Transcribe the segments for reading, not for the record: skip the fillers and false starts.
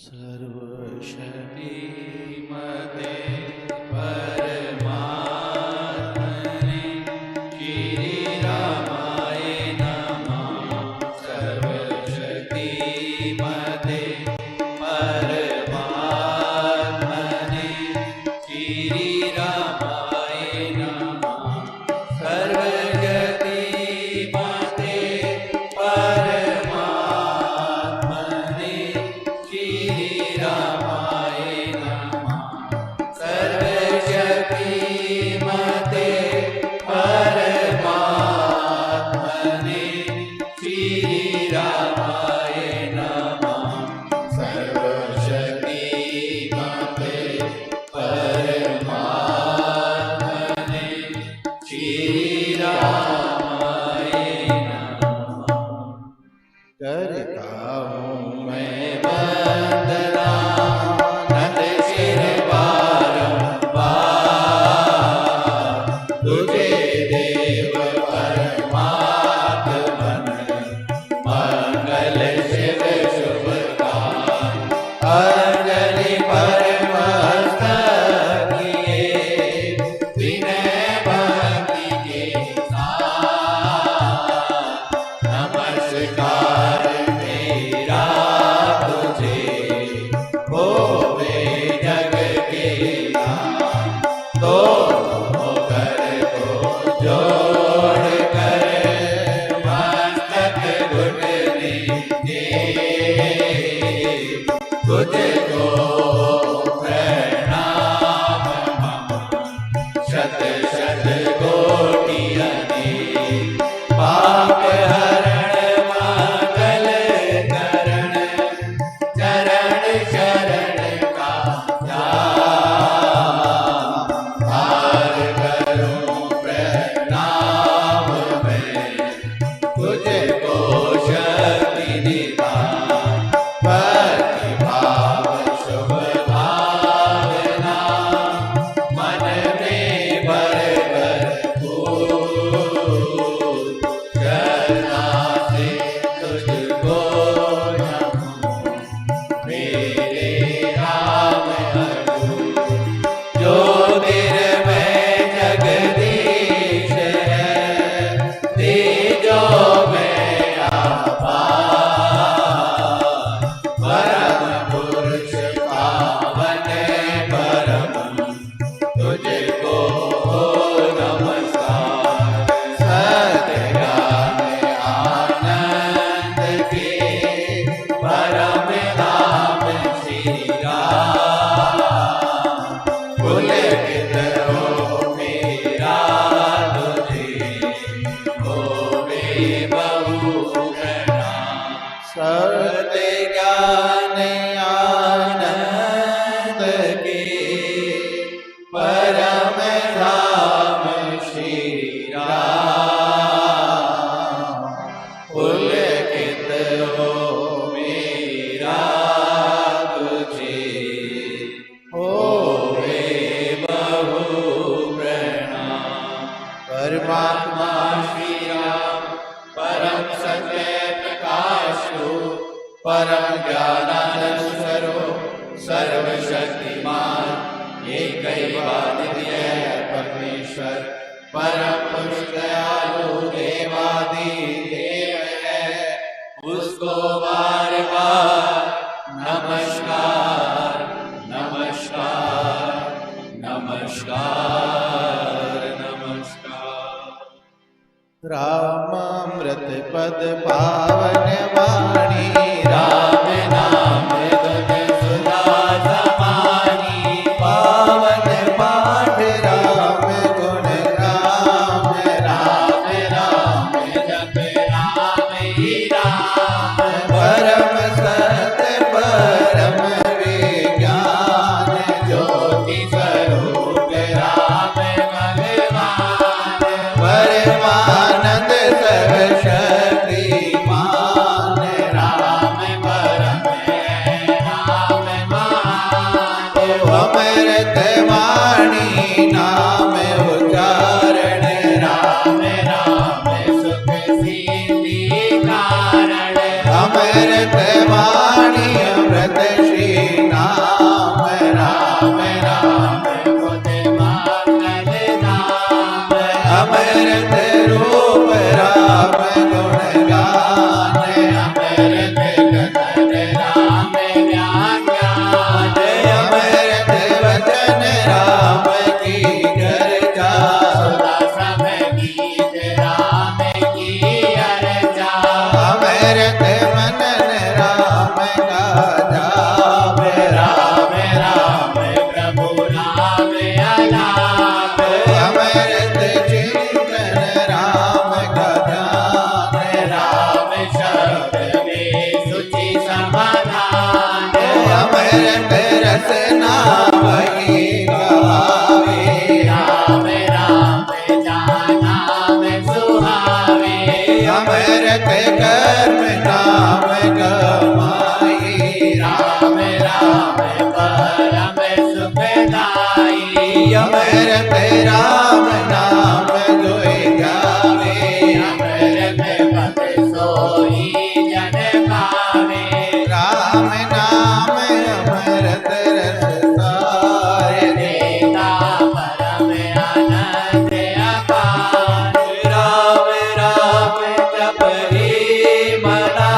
सर्वशक्तिमते परमात्मने श्रीरामाय नमः। सर्वशक्तिमते परमात्मने श्रीरामाय नमः। सर्वशक्तिमते परमात्मने श्रीरामाय नमः। सर्वशक्तिमते परमात्मने श्रीरामाय नमः। सर्वशक्तिमते परमात्मने श्रीरामाय नमः। करता हूँ मैं वंदना नंद सिर बारंबार, तुझे देव परमात्मन मंगल शिव शुभकार। अंजलि परमस्तक किए विनय भक्ति के साथ, नमस्कार मेरा तुझे होवे जग के नाथ। दोनों कर को जोड़ कर मस्तक घुटने दे, तुझको प्रणाम हम शत शत कोटि अनेक। पाप हरण मंगल करण चरण शरण का ध्यान। हार करूं प्रणाम मैं तुझको शक्ति निधान। भक्ति भाव शुभ भावना मन में भर भर करना से तुझको नमो मेरे राम अदूत। ज्योतिर्मय जगदीश है तेजो में आपार। परम पुरुष पावन परम तुझको नमस्कार। सतज्ञान आनंद के परम धाम श्री राम। पुलकित हो मेरा तुझे होवे बहु प्रणाम। सतज्ञान आनंद के परम धाम श्री राम। पुलकित हो मेरा तुझे होवे बहु प्रणाम। परमात्मा श्री राम परम सत्य प्रकाश रूप, परम ज्ञानानंद स्वरूप, सर्वशक्तिमान एकैवाद्वितीय परमेश्वर, परम पुरुष दयालु देवादि देव है। उसको बार बार नमस्कार नमस्कार नमस्कार नमस्कार। रामामृत पद पावन वाणी, राम नाम धुन सुधा समानी। पावन पाठ राम गुण राम, राम राम जप राम ही राम। परम सत्य परम विज्ञान, ज्योति स्वरूप राम भगवान। परमानंद सर्वशक्तिमान, राम परम राम मान। अमृत वाणी नाम उच्चारण, राम राम सुख सिद्धि कारण। शब्द में सुचि समाधान। अमृत रसना वही गावे। राम राम नाम सुहावे। अमृत कर्म नाम गवाई। राम राम परम सुखदाई। अमृत राम नाम जोई गावे। अमृत पद सोई जन पावे। राम नाम अमृत रस सारे। देता परम आनंद अपार। राम राम जपहि मना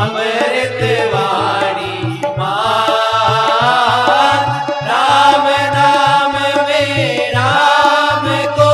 अमृत वाणी मान। राम नाम में राम को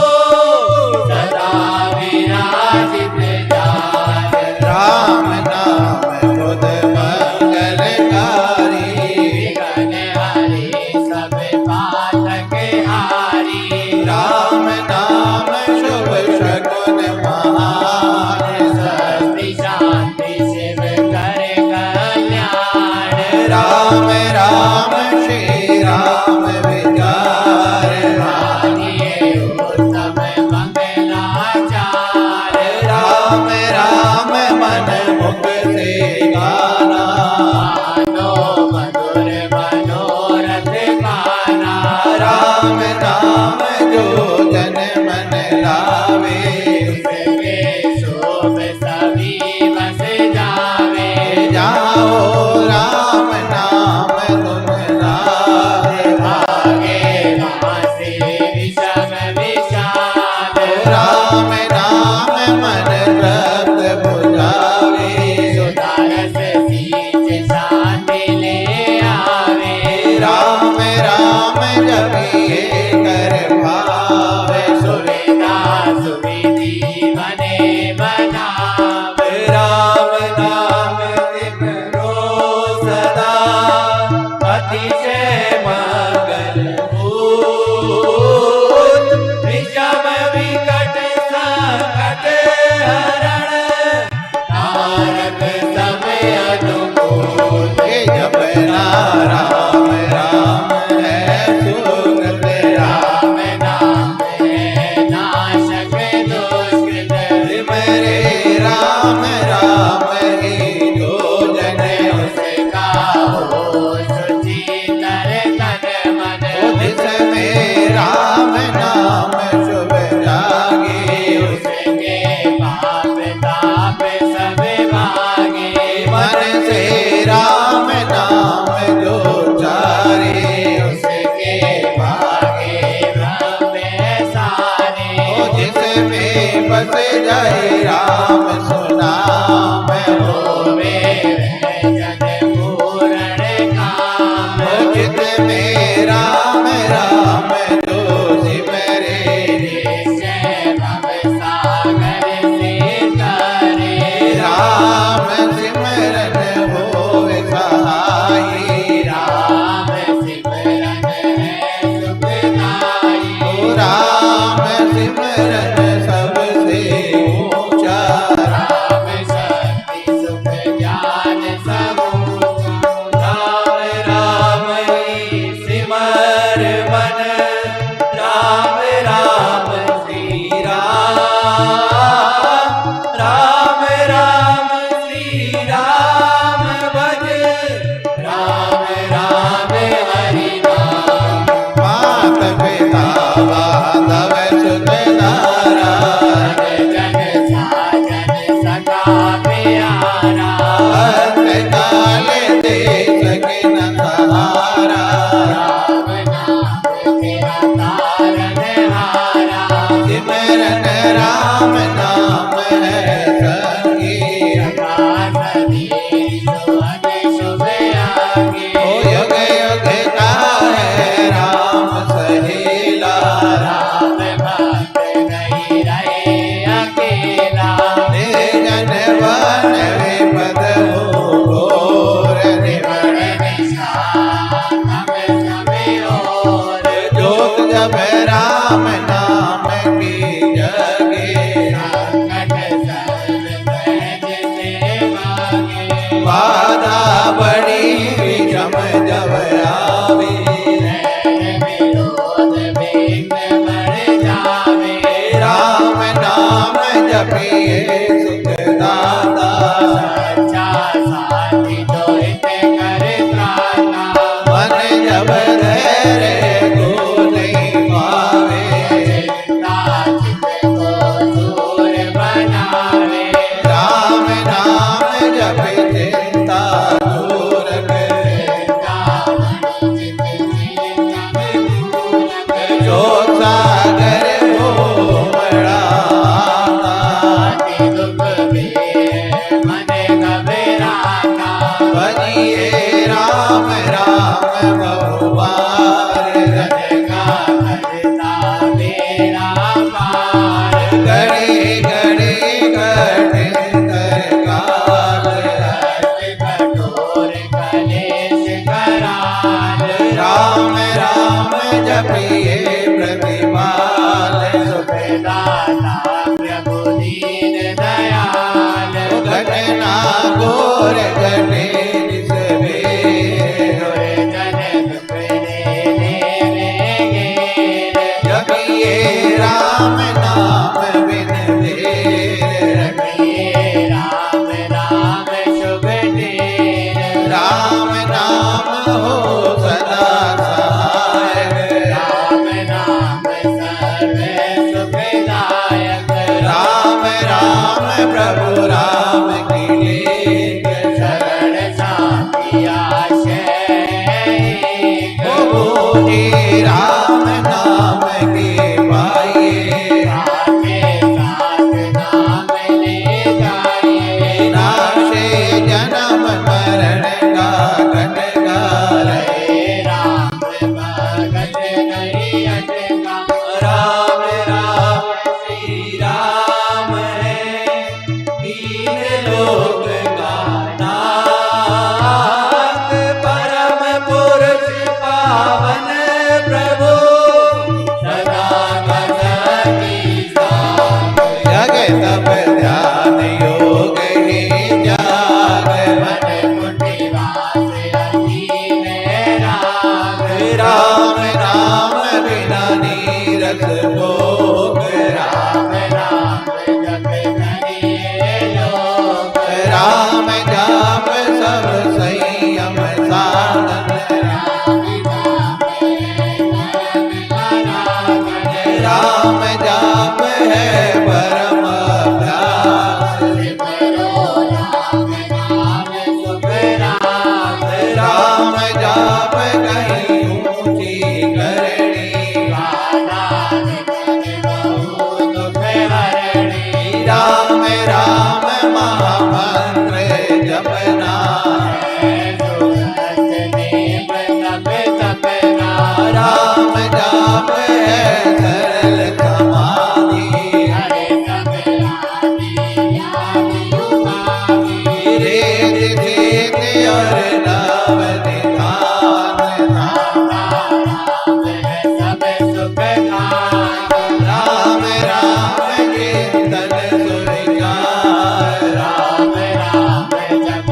सदा विराजित जान। राम नाम बुध मंगलकारी। विघ्न हरे सब पातक हारी। राम नाम शुभ शकुन महान। स्वस्ति शांति शिव कर कल्याण। राम राम श्री राम विचार। मानिए उत्तम मंगलाचार। राम राम मन मुख से गाना। मानो मधुर मनोरथ पाना। राम नाम जो जन मन लावे। उसके शोभ सभी बस जावे। जाओ राम नाम तुम लावे। भागे वहाँ से विषम विषाद। राम नाम मन तृप्त बुझावे। सुधारस सींच शांति ले आवे। राम राम जपिए कर भावे। सुविधा सुविधि बने बनावे। राम नाम सिमरो सदा अतिशय मंगल विषम विकट संकट हरण। तारक समय अनुकूल। ये जपना राम राम है सुगत। राम नाम है नाशक दुष्कृत। मेरे राम राम ही जो जन उसका हो सुचितर तन मन। जिसमें राम नाम शुभ जागे। उसके पाप ताप सब भागे। मन से राम नाम जो चारे। उसके भागे ब्रह्म सारे। जिसमें बस जाए राम सुनाम। होवे जन पूर्ण काम। जिसमें राम राम जो सिमरे। निश्चय भव सागर से तरे। राम सिमरन होवे सहाई। राम सिमरन है सुखदाई। राम सिमरन सबसे ऊंचा। और घटे जिस बेर दुर्जन दुख दे देवेंगे जपिए राम नाम बिन देर रखिए राम नाम शुभ देर राम नाम हो सदा सहाय राम नाम सर्व सुखदायक राम राम प्रभु राम की लेख शरण शांति आशय ओ बूझे राम नाम के पाइए साथे साथ नाम ले जाइए नाशे जन्म मरण का घटकार हरे राम भगत नहीं अटका राम राम श्री राम है तीन लोक का नाथ परम पुरुष पावन प्रभु सदा भगति साथ जग तप ध्यान योग ही जाग मन कुटी वास अधीन राग राम राम बिना नीरस भोग राम राम राम जप करिए लोग राम जाप सब संयम साधन राम जाप राम जाप है परम अभ्यास करो राम नाम सुख राग राम जाप कहीं ऊंची करणी दुख हरणी राम राम महामंत्र जपना सूरत नेम तप तपना राम जाप है सरल समाधि हरे सबलानी याद उपाधि रेत देत और नव निधान राम है सब सुख खान राम राम कीर्तन सुविचार राम राम जप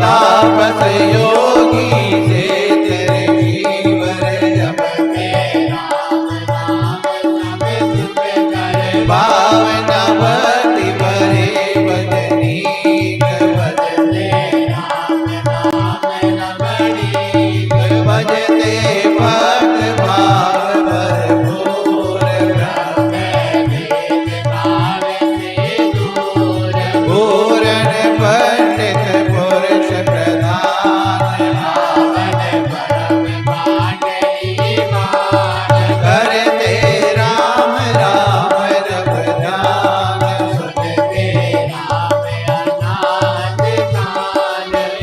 तापस योगी से तेरे जीवर जपते पावनवती परे बदनीक बजते भजते भक्त भाव भरपूर पूरण पंडित पुरुष प्रधान करते राम राम जप ध्यान सुनते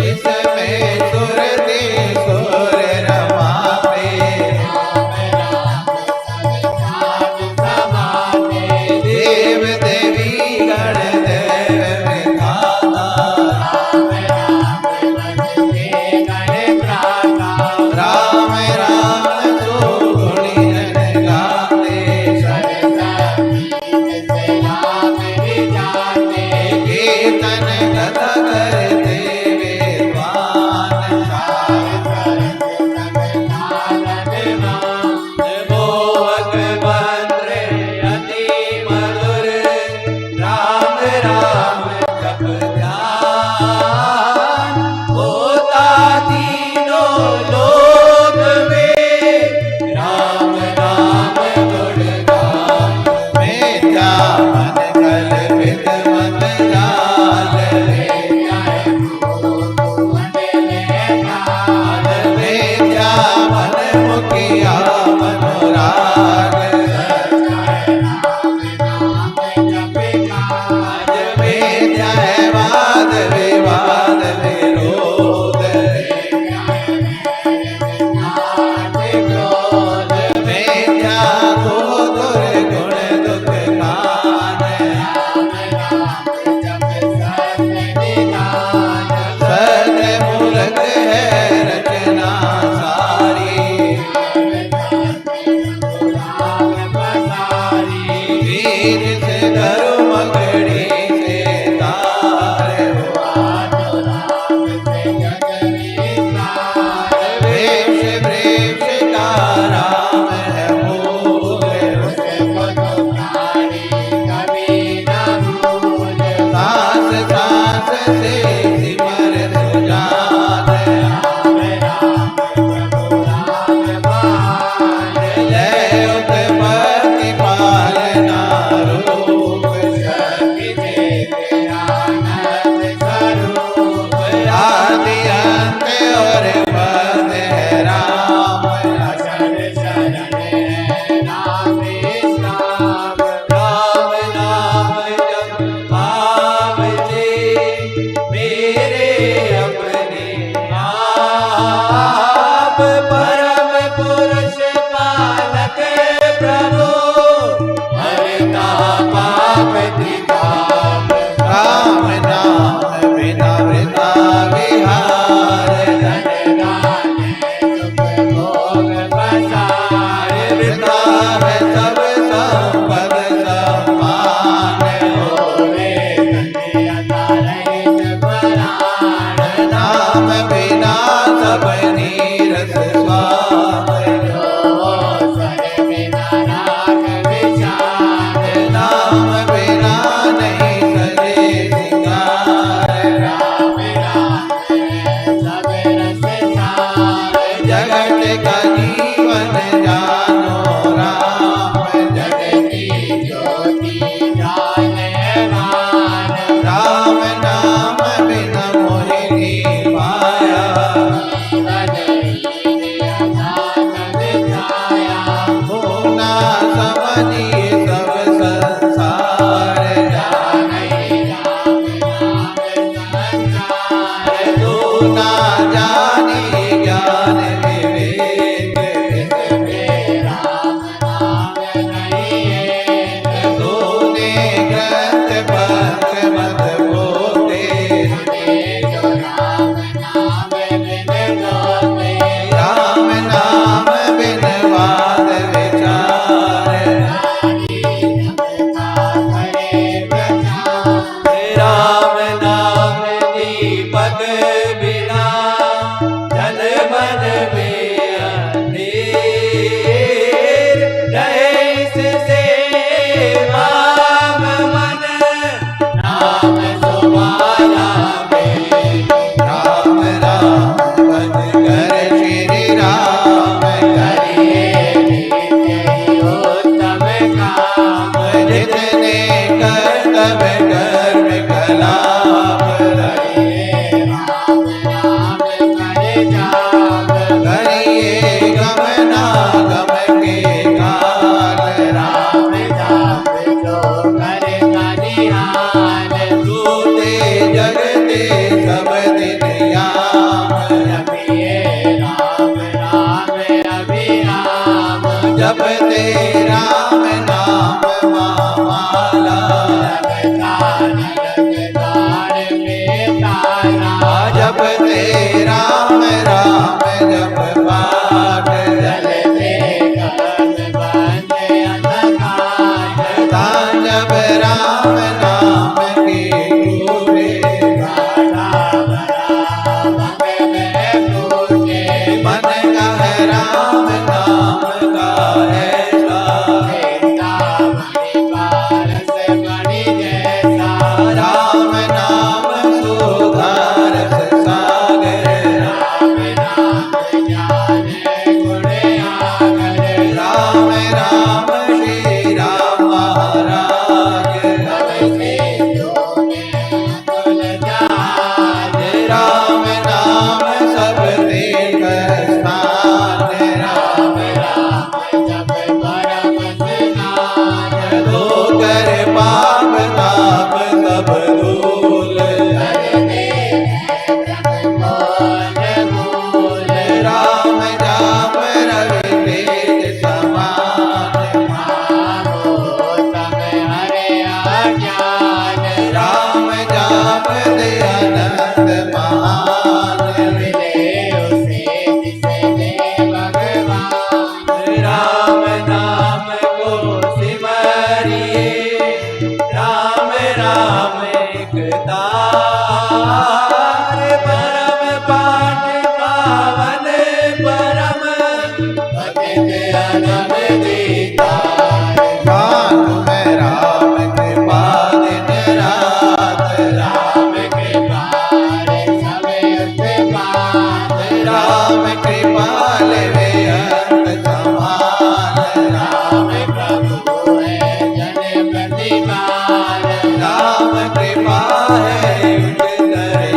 इसमें सुरति सुर रमाते देव देवी गण देव विधाता राम राम सो गुणी जन गाते कीर्तन कथा करते विद्वान मोहक मंत्र अति मधुर राम राम जप ध्यान होता तीनों लोक में राम नाम गुणगान मिथ्या मन कल्पित मत जाल मिथ्या मन मुखिया मनोराग आज मिथ्या है वाद विवाद विरोध मिथ्या को दुर्गुण दुख कान सत्य मूर्ख है रचना सारी बीज से धर्म घड़ी से तार वेश वृक्ष का राम है मूल सांस सांस से सिमर सुजान लय उत्पत्ति पालना रूप आदि अंत और मध्य राम राम नाम जप पाप जे मेरे अपने आप परम पुरुष पालक प्रभु हरता पाप दिखाप राम नाम बिना वृथा विहार वृथा है सब संपद सम्मान नाम बिना सब नीरस स्वान नाम बिना नहीं सजे सिंगार जगत का जीवन जानो राम राम नाम बिना मोहिनी माया होना समझिए सब संसार तू ना जानी ज्ञान विवेक तूने ग्रंथ पंथ मत बोते राम नाम बिन वाद विचार राम नाम दीपक भी द्वार परम पाठ पावन परम पतित अधम दीदार कांत में राम कृपा दिन रात राम कृपाल समय उत्पात राम कृपाल वे अंत समान राम प्रभु है जन प्रतिपाल राम कृपा है युग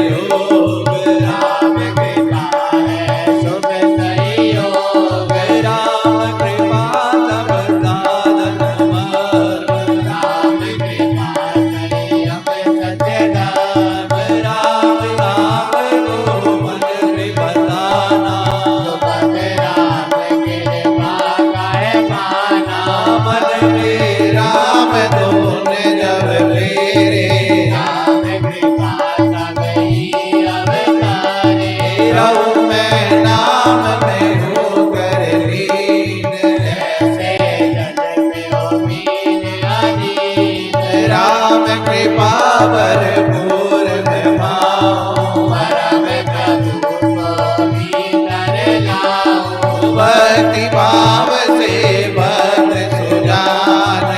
योग राम कृपा है शुभ संयोग राम कृपा तब साधन मर्म राम कृपा संयम सत्य धर्म राम राम को मन में बताना सुभग राम कृपा कहे पाना मन में राम धुन जब फेरे राम कृपा तब ही अवतारे रहु मैं नाम में होकर लीन जैसे जल में हो मीन अधीन राम कृपा भरपूर में पाऊं परम प्रभु को भीतर लाऊं भक्ति भाव से भक्त सुजान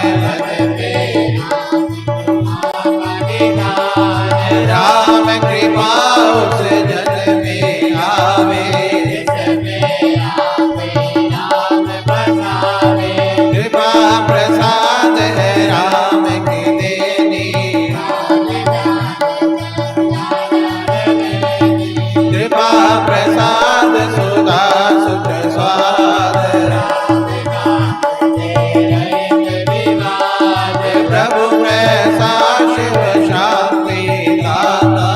राम कृपा उस जन में आवे कृपा प्रसाद है राम की देनी कृपा प्रसाद सुधा सुख स्वाद प्रभु प्रसा शिव शांति दाता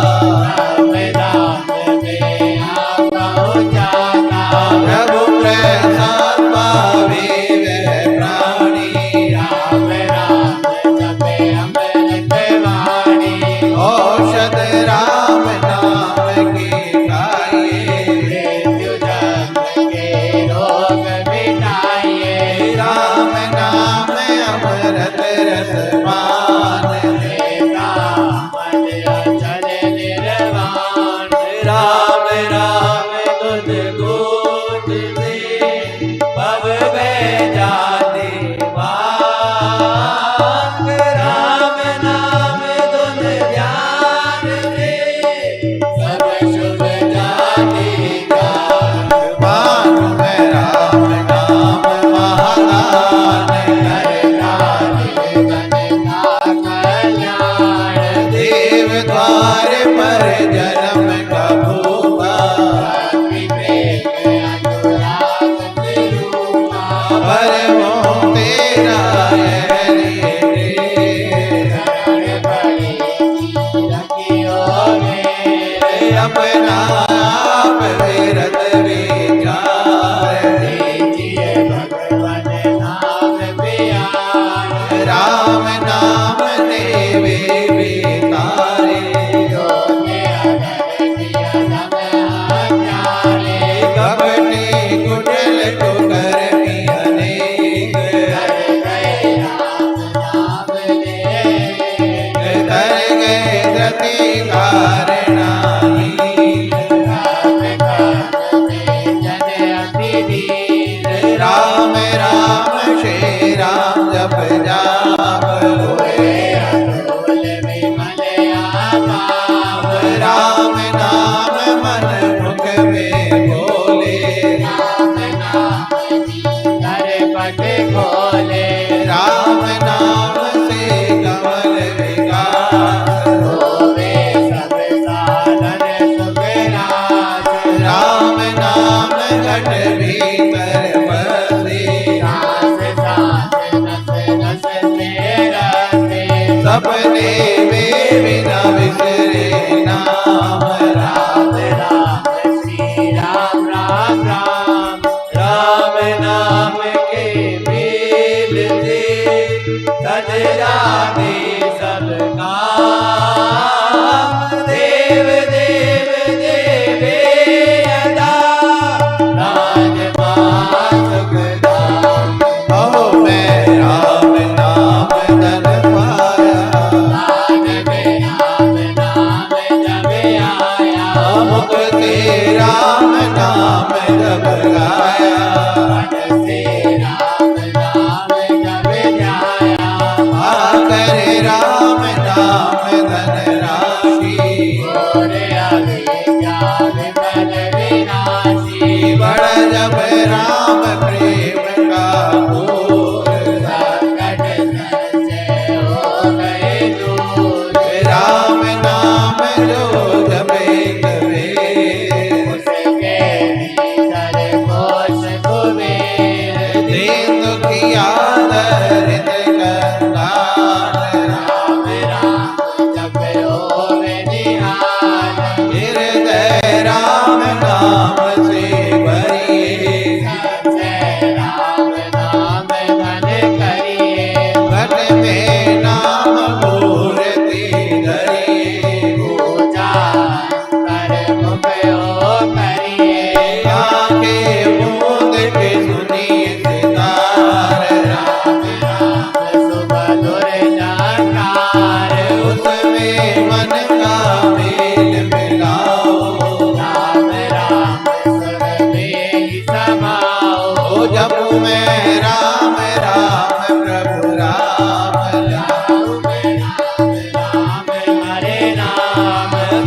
प्रभु प्रसाद पावे वह प्राणी औषध राम नाम की खाइए राम नाम अमृत रस पान राम राम तुझ गोद से पव में जाते वांग राम नाम तुझ ध्यान से सब शुभ जाति का मान में राम नाम महादान देव द्वार पर जन्म का भूपा पर मोह तेरा है रे अपना आप विरत विचार राम नाम देवे बेतारे कपटी कुटिल कुकर अनेक कर गए धरती कारणाही राम राम श्री राम जप जाप राम नाम मन मुख में बोले राम नाम से कमल विकास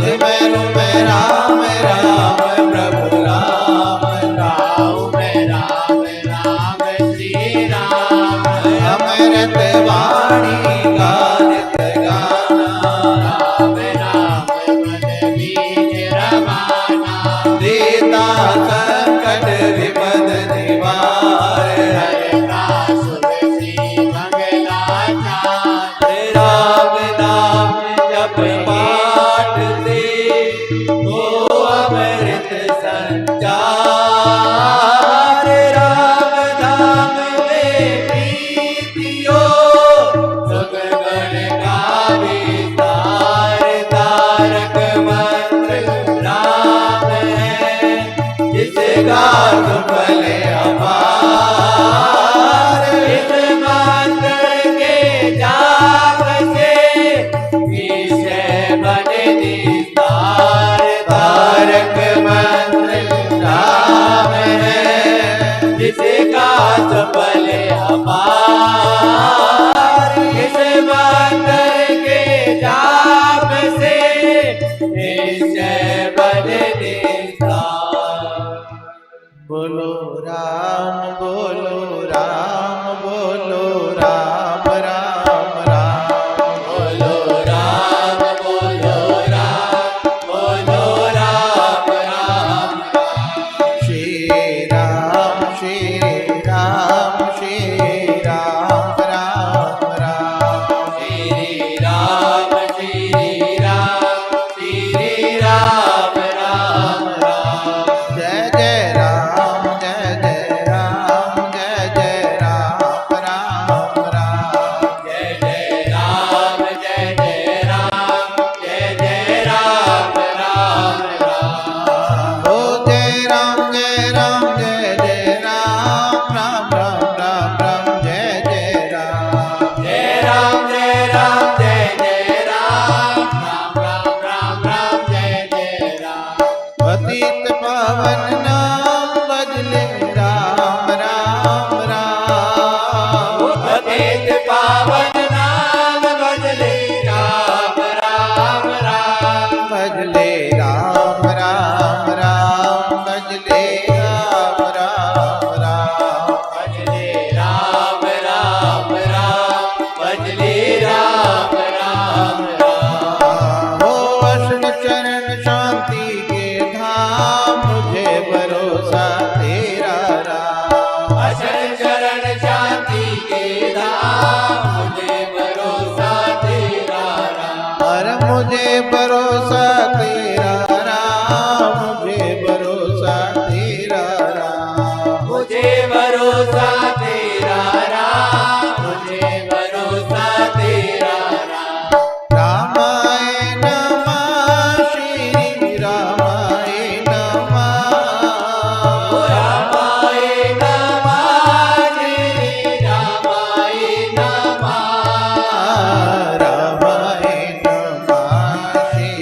तुझ में रूप राम राम प्रभु राम गाऊं मैं राम राम श्री राम अमृत वाणी का नित गाना राम राम मन बीज रमाना देता संकट विपद निवार हरता शुभ श्री मंगलाचार राम नाम जप पाठ से हो अमृत संचार राम नाम में प्रीतियो सुख गण का विस्तार तारक मंत्र राम है जिसका सुफल अपार इस मंत्र के जाप से विषय बने निस्तार तारक मंत्र राम है जिसका सुफल अपार इस मंत्र के जाप से निश्चय बने निस्तार बोलो राम बोलो राम बोलो राम राम राम बोलो राम बोलो राम बोलो राम राम श्री राम श्री राम श्री राम राम राम श्री राम श्री राम श्री राम राम राम जय जय राम जय जय राम जय जय राम राम राम जय जय राम जय जय राम जय जय राम राम राम ओ जय राम जय राम जय जय राम राम राम राम राम जय जय राम जय राम जय राम जय जय राम राम राम राम राम जय जय राम पतित पावन नाम बदले राम राम राम पतित पावन नाम बदले राम राम राम भजले राम राम राम भजले राम राम राम भजले राम राम राम भजले राम राम राम हो अष्ट चरण शांति के धाम मुझे भरोसा तेरा राम अचल चरण शांति के धाम मुझे भरोसा तेरा राम और मुझे भरोसा तेरा राम मुझे भरोसा तेरा राम मुझे भरोसा तेरा राम मुझे भरोसा तेरा राम रामाय नमः श्री रामाय नमः रामाय नमः श्री रामाय नमः रामाय नमः श्री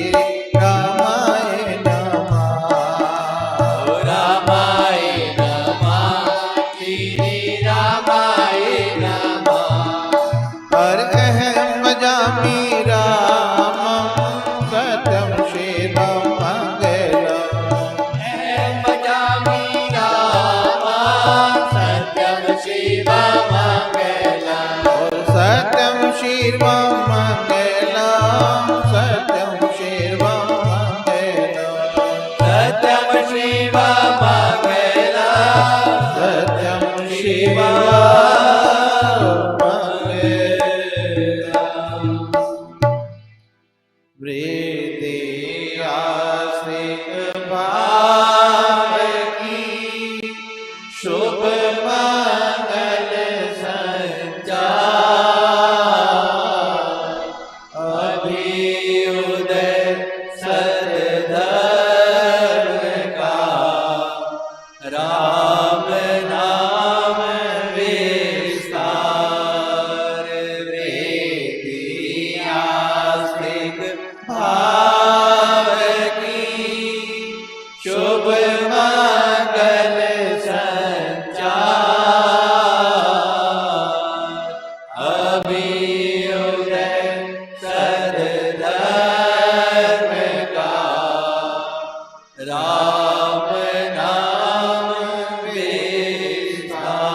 रामाय नमः रामाय नमः श्री रामाय नमः हर अहम भजामि रामं सत्यं शिवं मंगलम् भजामि राम सत्यं शिवमङ्गलम् सत्यं शिवं मंगलम् सत्यं शिवं मंगलम् सत्यं शिवमङ्गलम् सत्यं शिवं वृद्धि आस्तिक भाव की शुभ मंगल संचार अभ्युदय सद्धर्म का राम नाम विस्तार वृद्धि आस्तिक भाव की शुभ राम नाम विस्तार।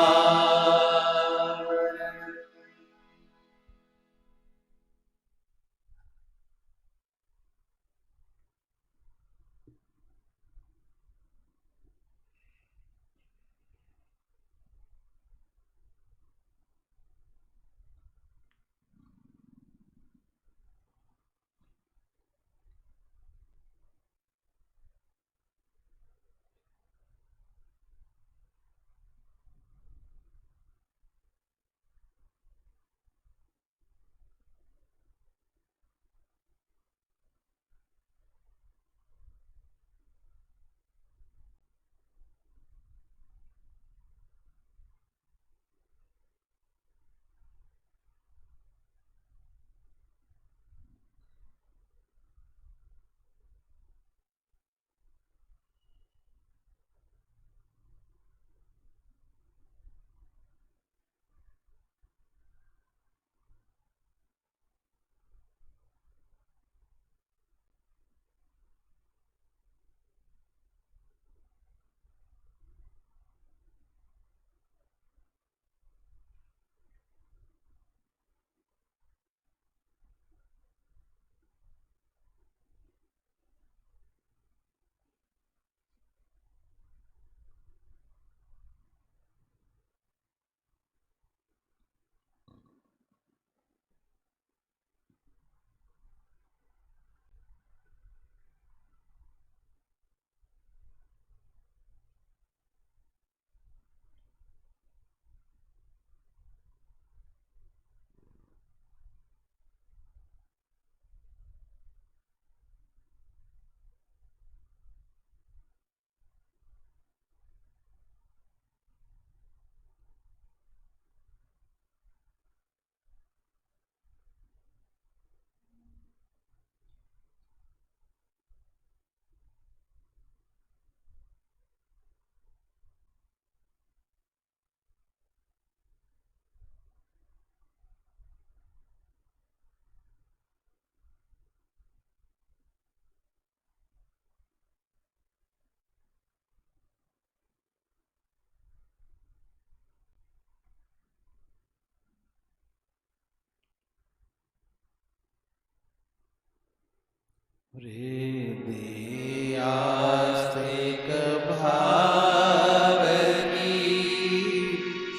हृदय आस्तिक भाव की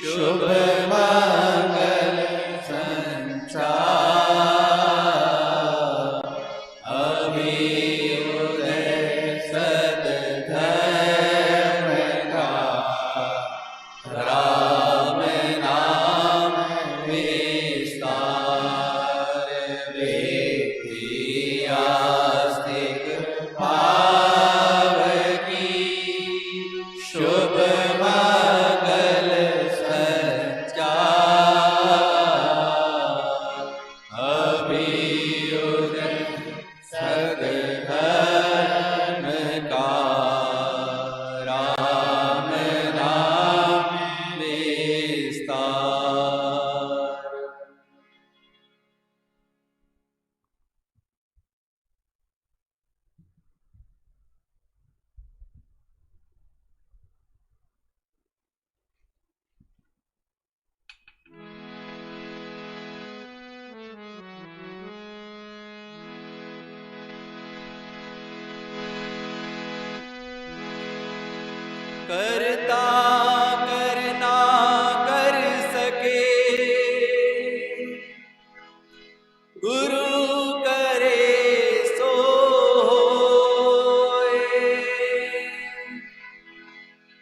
शुभ मंगल संचार, अभ्युदय सद्धर्म का राम नाम विस्तार। व्यक्ति आस्तिक भाव की शुभ मंगल संचार, अभ्युदय सद्धर्म का राम नाम विस्तार। करता करना कर सके, गुरु करे सो होए।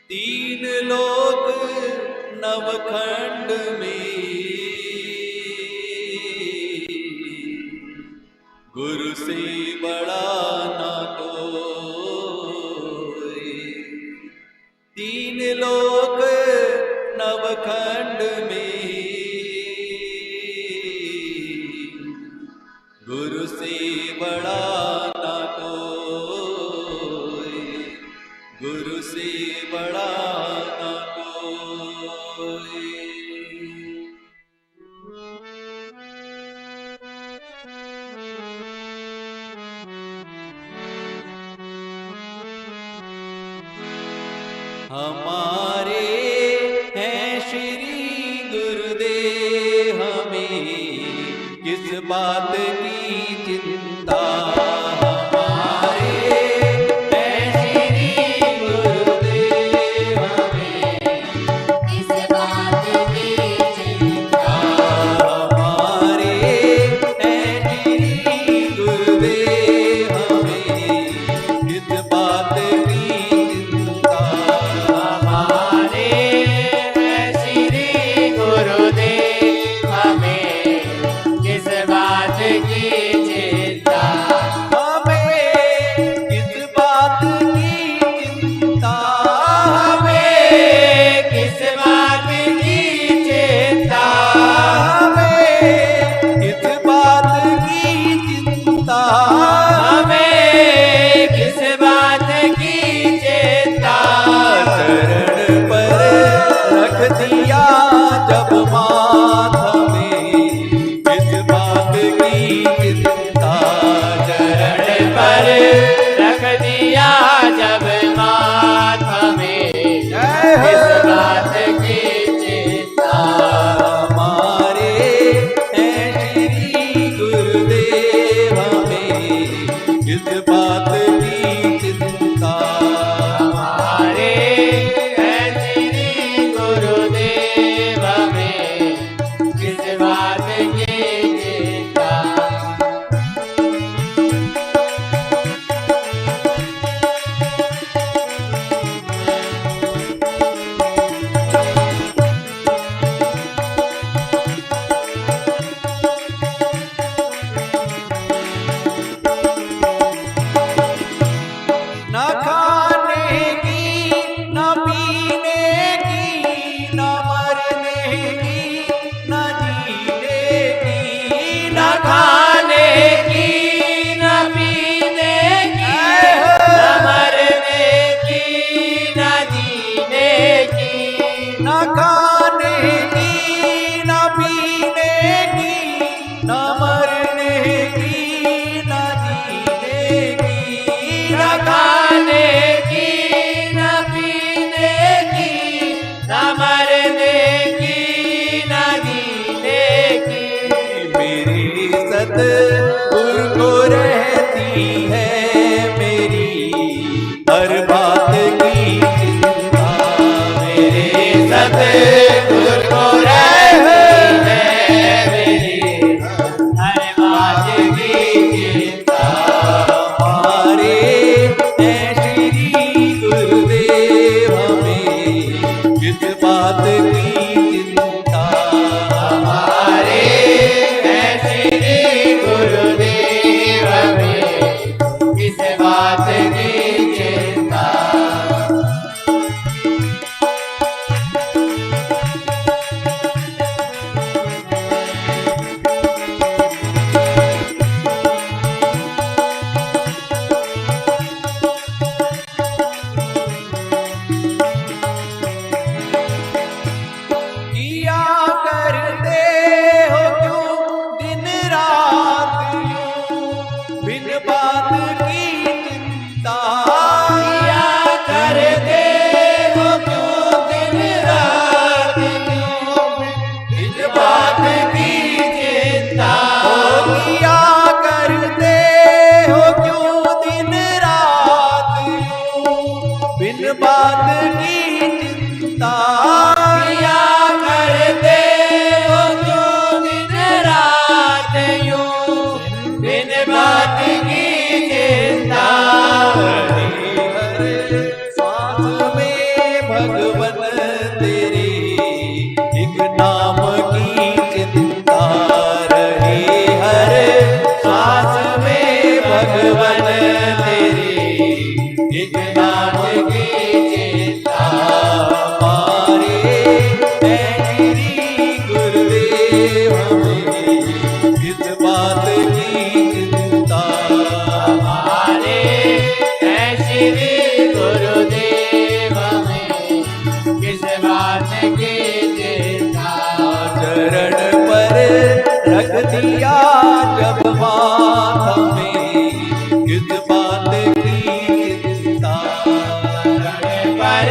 तीन लोक नवखंड में गुरु से बड़ा ना कोई। हमारे हैं श्री गुरुदेव, हमें किस बात की चिंता। हमारे हैं श्री गुरुदेव, हमें किस बात की चिंता। हमारे हैं श्री गुरुदेव, हमें किस बात की चिंता। हमारे हैं श्री गुरुदेव, हमें किस बात की चिंता। हमें किस बात की चिंता। हमें किस बात की चिंता। हमें किस बात की चिंता। हमें किस बात की चिंता। चरण पर रख दिया जब माथ, हमें किस बात की चिंता। चरण पर रख दिया जब माथ, हमें किस बात की चिंता। हमारे हैं श्री गुरुदेव, हमें किस बात की चिंता। हमारे हैं श्री गुरुदेव, हमें किस बात की चिंता। न खाने की न पीने की न मरने की न जीने की न खाने की न पीने की न मरने की न जीने की। न खाने की न पीने की न मरने की न जीने की। न खाने की न पीने की न मरने की न जीने की। मेरी सतगुरु को रहती है मेरी हर बात की चिंता। मेरे सतगुरु को रहती है मेरी हर बात की चिंता। हमारे हैं श्री गुरुदेव, हमें किस बात की चिंता। हमारे हैं श्री गुरुदेव, हमें किस बात की चिंता। किया करते हो क्यों दिन रात यूं बिन बात की चिंता। किया करते हो क्यों दिन रात यूं बिन बात की चिंता। किया करते हो क्यों दिन रात यूं बिन बात की चिंता। किया करते हो क्यों दिन रात यूं बिन बात की चिंता। सांस में भगवन तेरे एक नाम की चिंता रहे। हर सांस में भगवन तेरे एक नाम की चिंता। हमारे हैं श्री गुरुदेव, हमें किस बात की चिंता। हमारे हैं श्री गुरुदेव, हमें किस बात की चिंता। चरण पर रख दिया जब माथ, हमें किस बात की चिंता। पर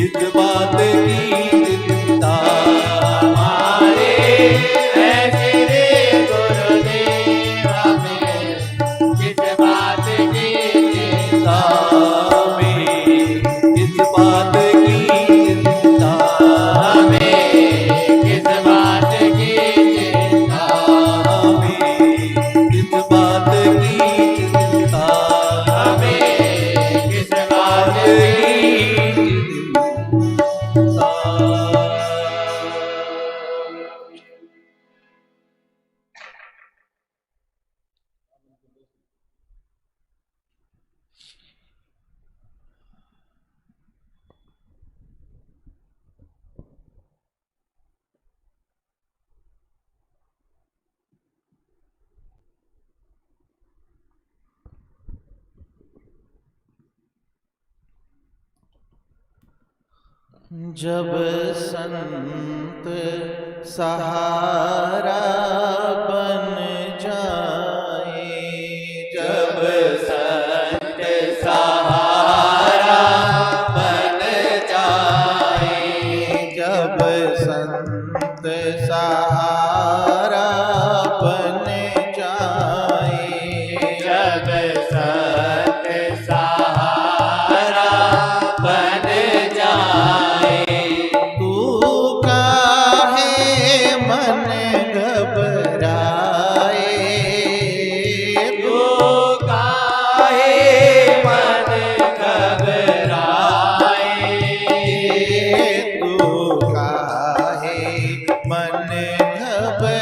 किस बात की चिंता हमारे ऐसे रे गुरुदेव हमें किस बात की चिंता हमें किस बात की चिंता हमें किस बात की चिंता हमें किस बात की चिंता हमें किस बात की जब संत सहारा बन जाए, जब संत सहारा बन जाए, जब संत सहारा बन जाए, जब संत सहारा बन जाए, तू काहे मन घबराए, तू काहे मन घबराए, तू काहे मन घबराए,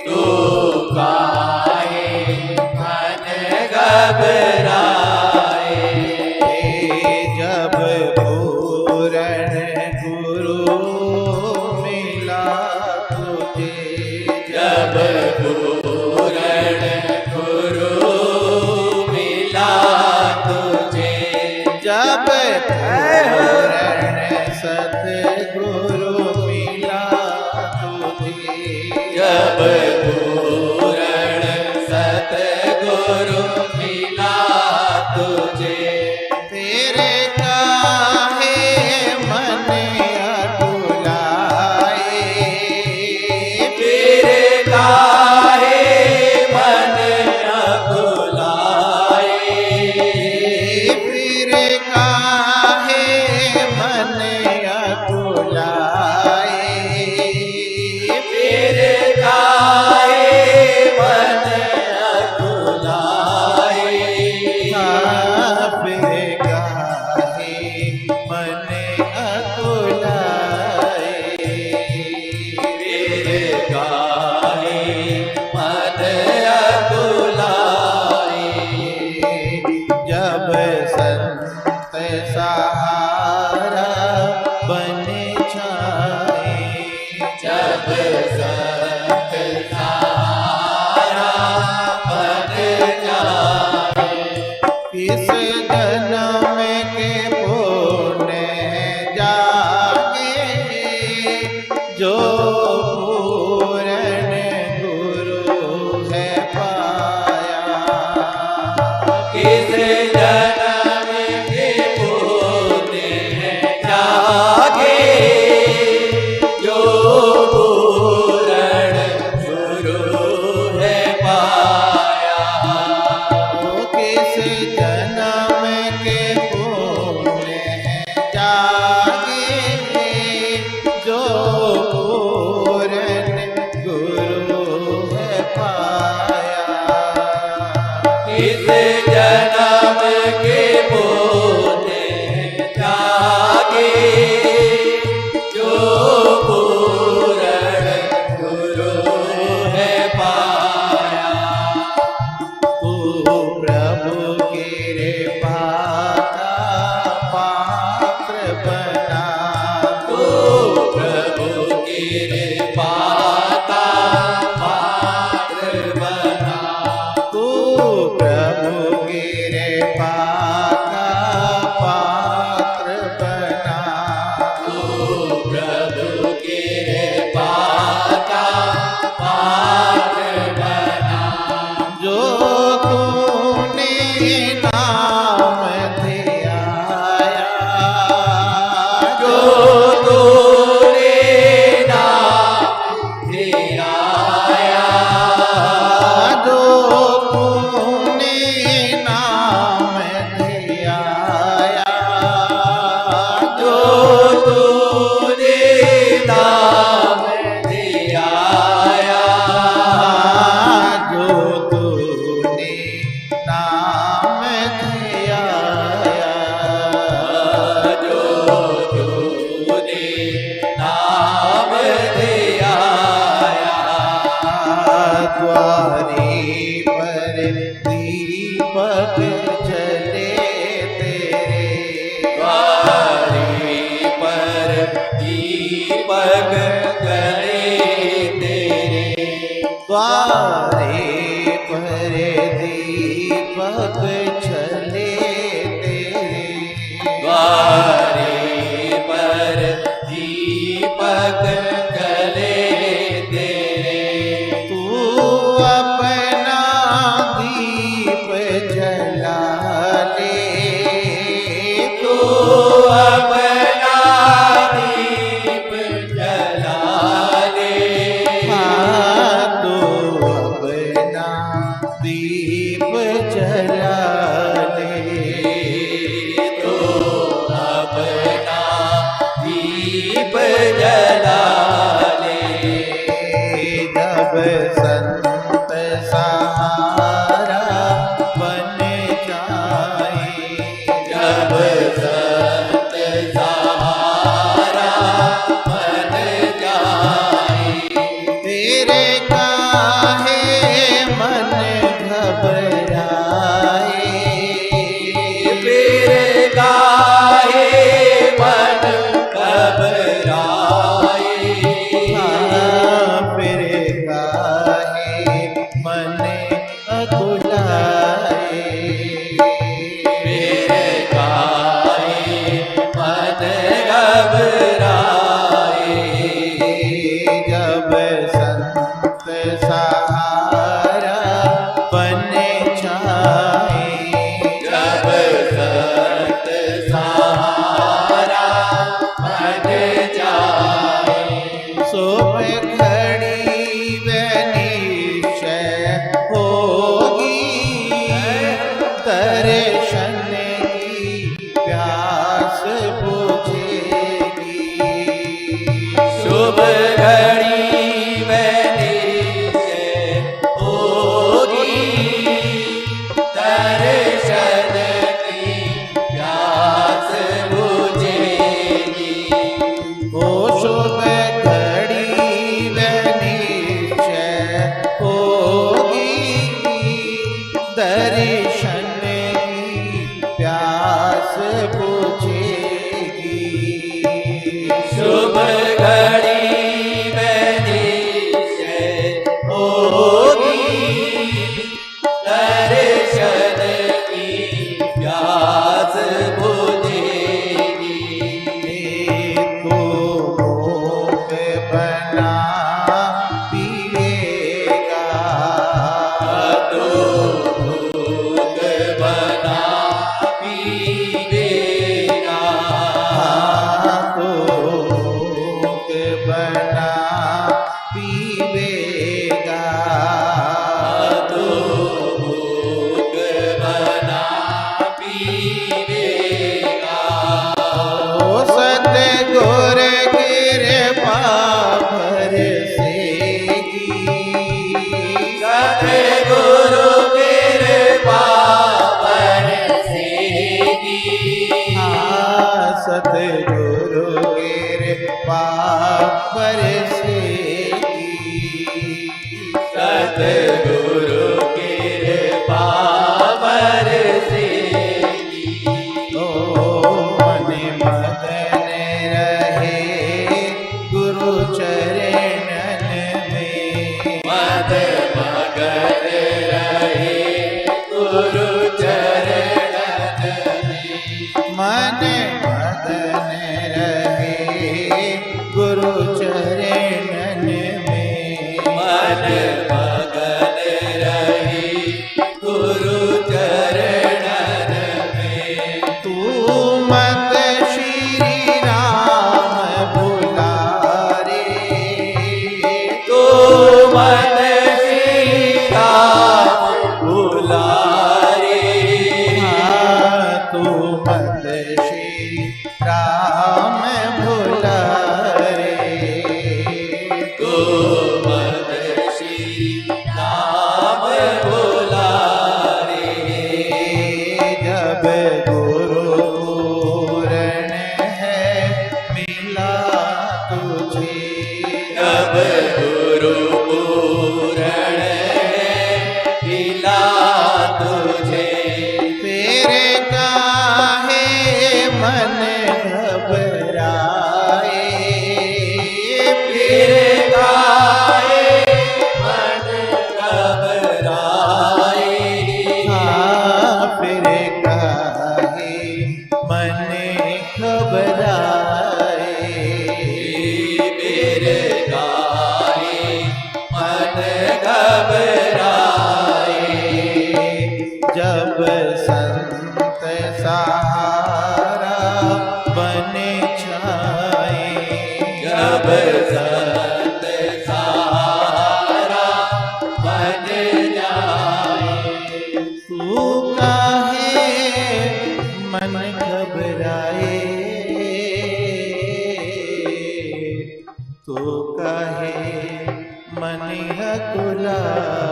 तू काहे मन घबराए, जब पूरण गुरु मिला तुझे, जब पूरण गुरु मिला तुझे, जब पूरण सतगुरु मिला तुझे, जब पूरण सतगुरु मिला तुझे, तेरे काहे मन अकुलाए, तेरे काहे मन अकुलाए, फिर काहे मन अकुलाए, तेरे काहे मन अकुलाए, फिर काहे मन अकुलाए, तेरे काहे मन अकुलाए, जब संत सहारा बन जाए, जब संत सहारा बन जाए, किस जन्म के पुण्य जागे, जो पूरण गुरु है पाया, किस जन्म के पुण्य द्वारे पर दीपक जले तेरे, द्वारे पर दीपक जले तेरे, द्वारे पर दीपक जले तेरे, द्वारे पर दीपक जले तेरे। तू अपना दीप जला ले, तू अपना दीप जला ले, हाँ तू अपना दीप जला ले, तू अपना दीप जला ले। जब संत सहारा बन जाए, जब संत सहारा बन जाए, तेरे काहे मन घबराए, मेरे गाहे मन घबराए, फिर काहे मन अकुलाए, मेरे गाहे मन घबराए। जब संत सहारा बन जाए, जब संत सहारा बन जाए, सोम घड़ी व निश्चय होगी, दर्शन की प्यास बुझेगी, शुभ घड़ी में निश्चय होगी, दर्शन की प्यास बुझेगी। ओ शुभ घड़ी व निश्चय होगी, दर्शन की प्यास बुझेगी, शुभ घड़ी में निश्चय होगी, दर्शन की प्यास बुझेगी। तो भोग बना पिएगा, तो भोग बना पीवेगा, तो भोग बना पीवेगा, तो भोग बना पीवेगा। ओ सतगुर कृपा बरसेगी, सतगुरु कृपा बरसेगी, सतगुरु कृपा बरसेगी, सतगुरु कृपा बरसेगी। ओ मन मगन रहे गुरु चरणन में, मद मगन रहे गुरु चरणन में, मन मगन रहे गुरु चरणन में, मन मगन रहे गुरु चरणन में। तू मत श्री राम भुला रे, तू मत श्री राम भुला रे, तू मत श्री राम भुला रे, तू मत श्री राम भुला रे। जब गुरु पूर्ण है मिला तुझे, जब गुरु पूर्ण मन घबराए, फिर काहे मन घबराए, हाँ फिर काहे मन घबराए, फिर काहे मन घबराए, जब संत सहारा बने छाए, जब संत सहारा बन जाए, तू काहे मन घबराए, तू काहे मन हकुलाए।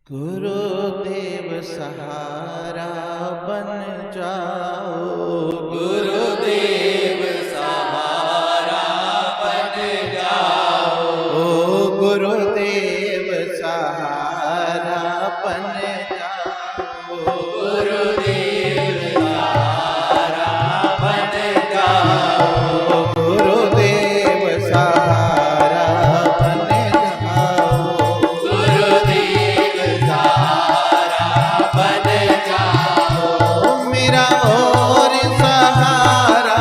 गुरुदेव सहारा बन जाओ, गुरुदेव सहारा बन जाओ, ओ गुरुदेव सहारा बन जाओ, गुरुदेव सहारा बन जाओ, गुरुदेव सहारा बन जाओ, गुरुदेव सहारा बन जाओ, मेरा और सहारा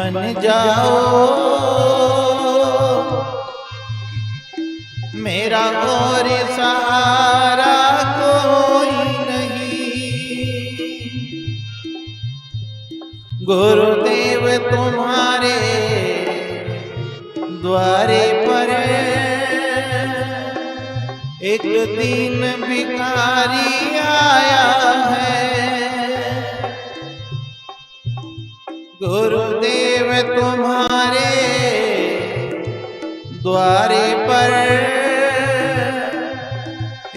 बन जाओ मेरा और सहारा कोई नहीं। गुरुदेव तुम्हारे द्वारे पर एक दिन भिखारी आया है। गुरुदेव तुम्हारे द्वारे पर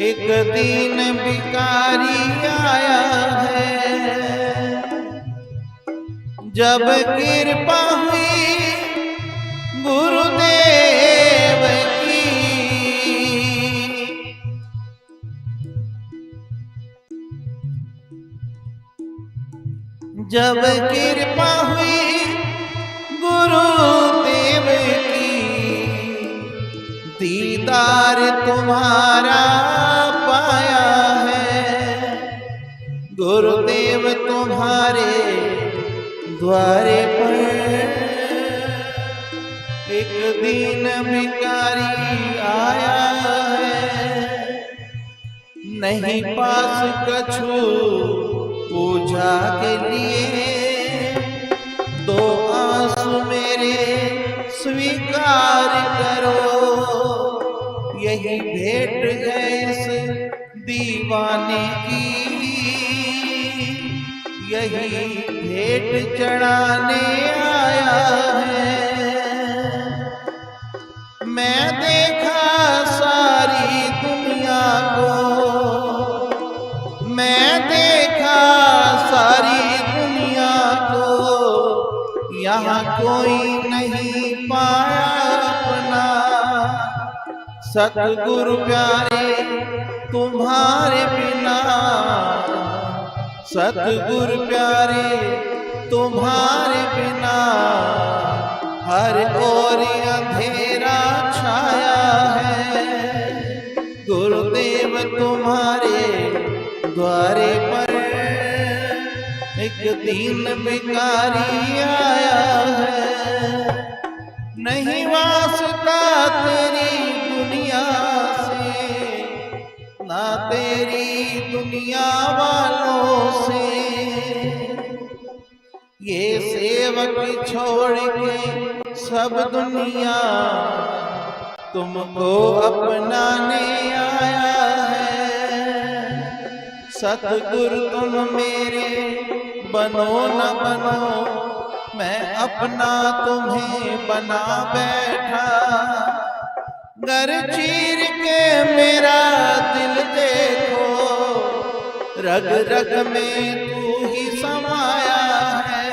एक दिन भिखारी आया है। जब कृपा हुई गुरुदेव की, जब कृपा हुई गुरुदेव की, दीदार तुम्हारा पाया है। गुरुदेव तुम्हारे द्वारे पर एक दिन भिखारी आया है। नहीं पास कछु पूजा के लिए, दो आंसू मेरे स्वीकार करो। यही भेंट है इस दीवाने की, यही भेंट चढ़ाने आया है। मैं देखा सारी दुनिया को, मैं देखा सारी दुनिया को, यहाँ कोई नहीं पाया अपना। सतगुरु प्यारे तुम्हारे बिना, सतगुरु प्यारे तुम्हारे बिना, हर ओर अंधेरा छाया है। गुरुदेव तुम्हारे द्वारे पर एक दिन भिखारी आया है। नहीं वास्ता तेरी दुनिया से, ना तेरी दुनिया वालों से। ये सेवक छोड़ के सब दुनिया तुमको अपनाने आया है। सतगुरु तुम मेरे बनो न बनो, मैं अपना तुम्हें बना बैठा। घर चीर के मेरा दिल देखो, रग रग में तू ही समाया है।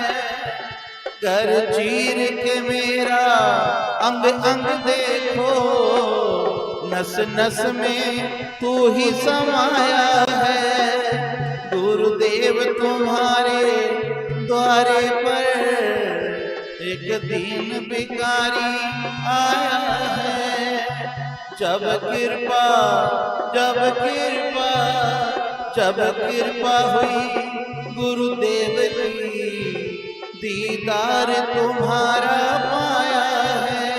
घर चीर के मेरा अंग अंग देखो, नस नस में तू ही समाया है। गुरुदेव तुम्हारे द्वारे पर एक दिन भिखारी आया है। जब कृपा, जब कृपा, जब कृपा हुई गुरुदेव की, दीदार तुम्हारा पाया है।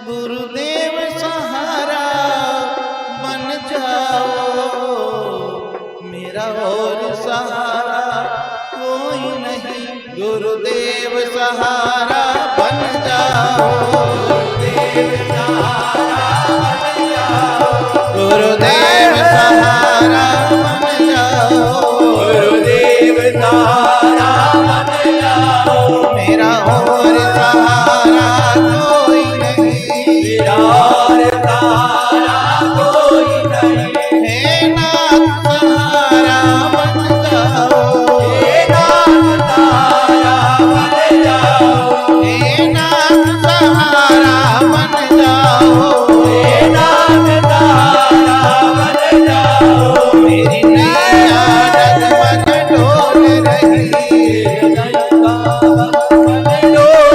गुरुदेव सहारा बन जाओ मेरा और सहारा कोई नहीं। गुरुदेव सहारा बन जाओ, गुरुदेव सहारा बन जाओ, गुरुदेव सहारा बन जाओ, गुरुदेव सहारा बन जाओ। मेरा और सहारा कोई नहीं, मेरा और सहारा कोई नहीं। हे नाथ सहारा बन जाओ, हे नाथ सहारा बन जाओ, हे नाथ सहारा बन जाओ, हे नाथ सहारा बन जाओ। मेरी नैया डगमग डोल रही, डोल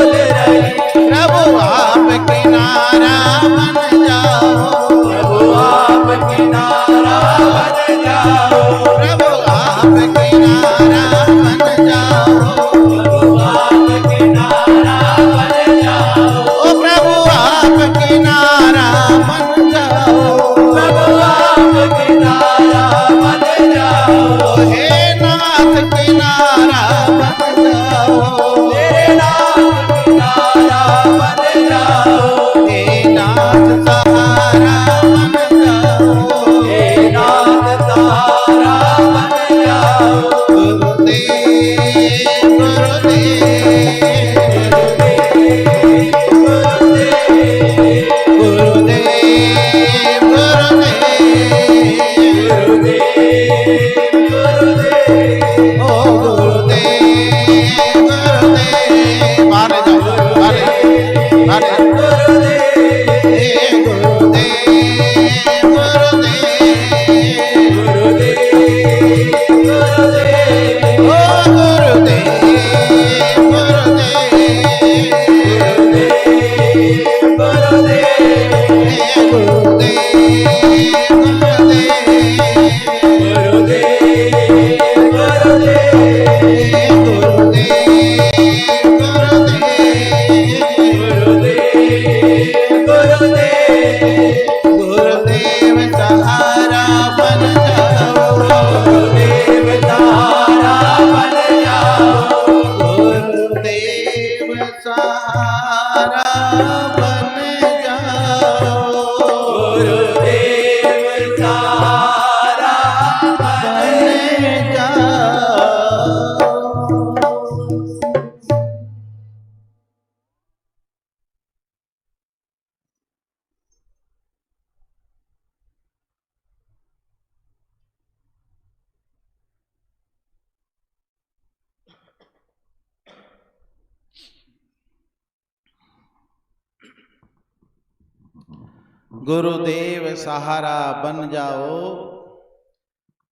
गुरुदेव सहारा बन जाओ,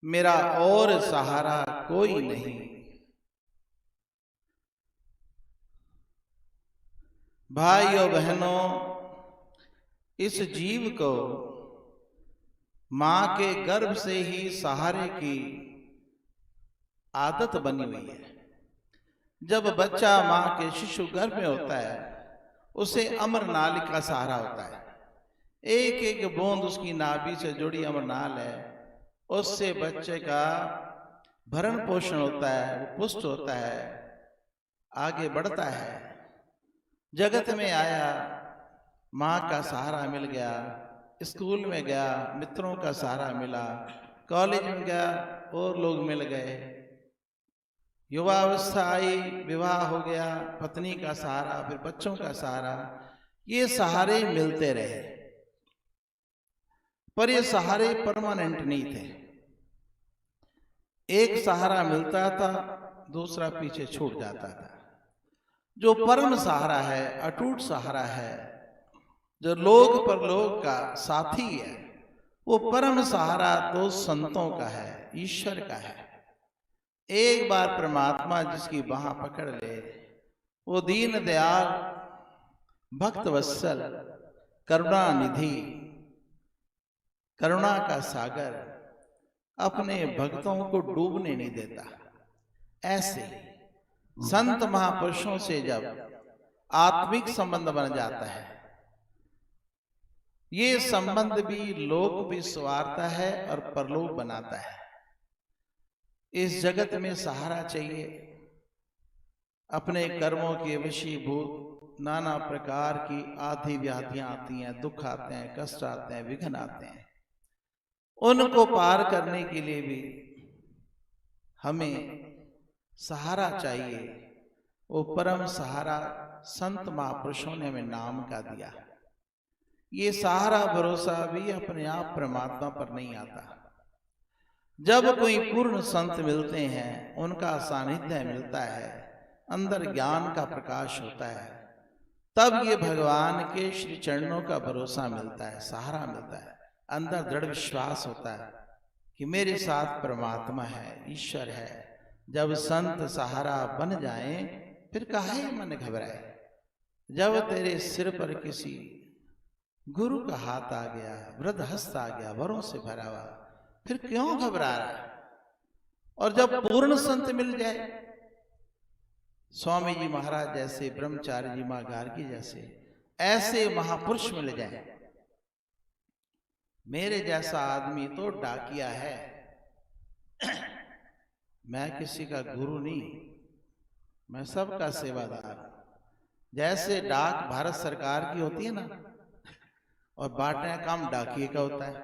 मेरा और सहारा कोई नहीं। भाइयों बहनों, इस जीव को मां के गर्भ से ही सहारे की आदत बनी हुई है। जब बच्चा मां के शिशु गर्भ में होता है, उसे अमर नाल का सहारा होता है। एक एक बूंद उसकी नाभि से जुड़ी अमरनाल है, उससे बच्चे का भरण पोषण होता है, वो पुष्ट होता है, आगे बढ़ता है, जगत में आया, माँ का सहारा मिल गया, स्कूल में गया, मित्रों का सहारा मिला, कॉलेज में गया और लोग मिल गए, युवावस्था आई, विवाह हो गया, पत्नी का सहारा, फिर बच्चों का सहारा, ये सहारे मिलते रहे। पर ये सहारे परमानेंट नहीं थे। एक सहारा मिलता था, दूसरा पीछे छूट जाता था। जो परम सहारा है, अटूट सहारा है, जो लोक परलोक का साथी है, वो परम सहारा तो संतों का है, ईश्वर का है। एक बार परमात्मा जिसकी बाह पकड़ ले, वो दीन दयाल, भक्त वत्सल, करुणा निधि, करुणा का सागर अपने भक्तों को डूबने नहीं देता। ऐसे संत महापुरुषों से जब आत्मिक संबंध बन जाता है, ये संबंध भी लोक भी संवारता है और परलोक बनाता है। इस जगत में सहारा चाहिए। अपने कर्मों के वशीभूत नाना प्रकार की आधी व्याधियां आती हैं, दुख आते हैं, कष्ट आते हैं, विघ्न आते हैं। उनको पार करने के लिए भी हमें सहारा चाहिए। वो परम सहारा संत महापुरुषों ने हमें नाम का दिया। ये सहारा भरोसा भी अपने आप परमात्मा पर नहीं आता। जब कोई पूर्ण संत मिलते हैं, उनका सानिध्य मिलता है, अंदर ज्ञान का प्रकाश होता है, तब ये भगवान के श्री चरणों का भरोसा मिलता है, सहारा मिलता है। अंदर दृढ़ विश्वास होता है कि मेरे साथ परमात्मा है, ईश्वर है। जब संत सहारा बन जाएं, फिर काहे मन घबराए। जब तेरे सिर पर किसी गुरु का हाथ आ गया, वृद्ध हस्त आ गया, वरों से भरा हुआ, फिर क्यों घबरा रहा है। और जब पूर्ण संत मिल जाए, स्वामी जी महाराज जैसे, ब्रह्मचारी जी मां गार्गी जैसे, ऐसे महापुरुष मिल जाए। मेरे जैसा आदमी तो डाकिया है, मैं किसी का गुरु नहीं, मैं सबका सेवादार। जैसे डाक भारत सरकार की होती है ना, और बांटने का काम डाकिए का होता है,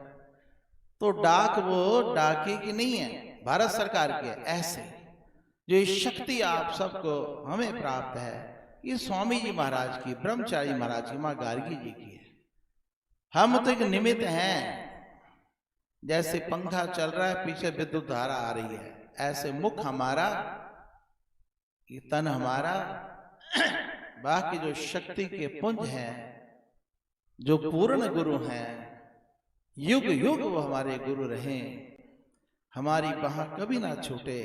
तो डाक वो डाकिए की नहीं है, भारत सरकार की है। ऐसे जो ये शक्ति आप सबको हमें प्राप्त है, ये स्वामी जी महाराज की, ब्रह्मचारी महाराज की, मां गार्गी जी की है। हम तो एक निमित्त हैं। जैसे पंखा चल रहा है, पीछे विद्युत धारा आ रही है, ऐसे मुख हमारा, ये तन हमारा, बाकी जो शक्ति के पुंज हैं, जो पूर्ण गुरु हैं, युग युग वो हमारे गुरु रहें, हमारी बाह कभी ना छूटे,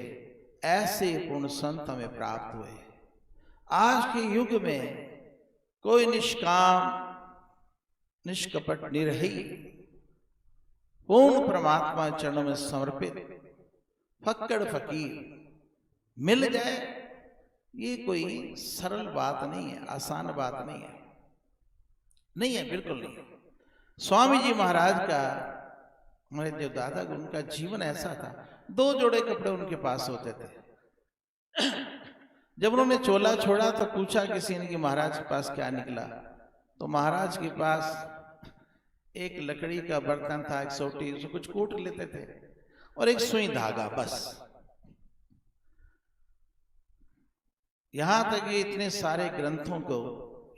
ऐसे पूर्ण संत हमें प्राप्त हुए। आज के युग में कोई निष्काम, निष्कपट, निरही, पूर्ण परमात्मा चरणों में समर्पित फक्कड़ फकीर मिल जाए, ये कोई सरल बात नहीं है, आसान बात नहीं है, नहीं है, बिल्कुल नहीं। स्वामी जी महाराज का, हमारे जो दादा गुरु, उनका जीवन ऐसा था। 2 जोड़े कपड़े उनके पास होते थे। जब उन्होंने चोला छोड़ा तो पूछा किसी ने कि महाराज के पास क्या निकला, तो महाराज के पास एक लकड़ी का बर्तन था, एक सोटी, उसमें कुछ कूट लेते थे, और एक सुई धागा, बस। यहां तक ये इतने सारे ग्रंथों को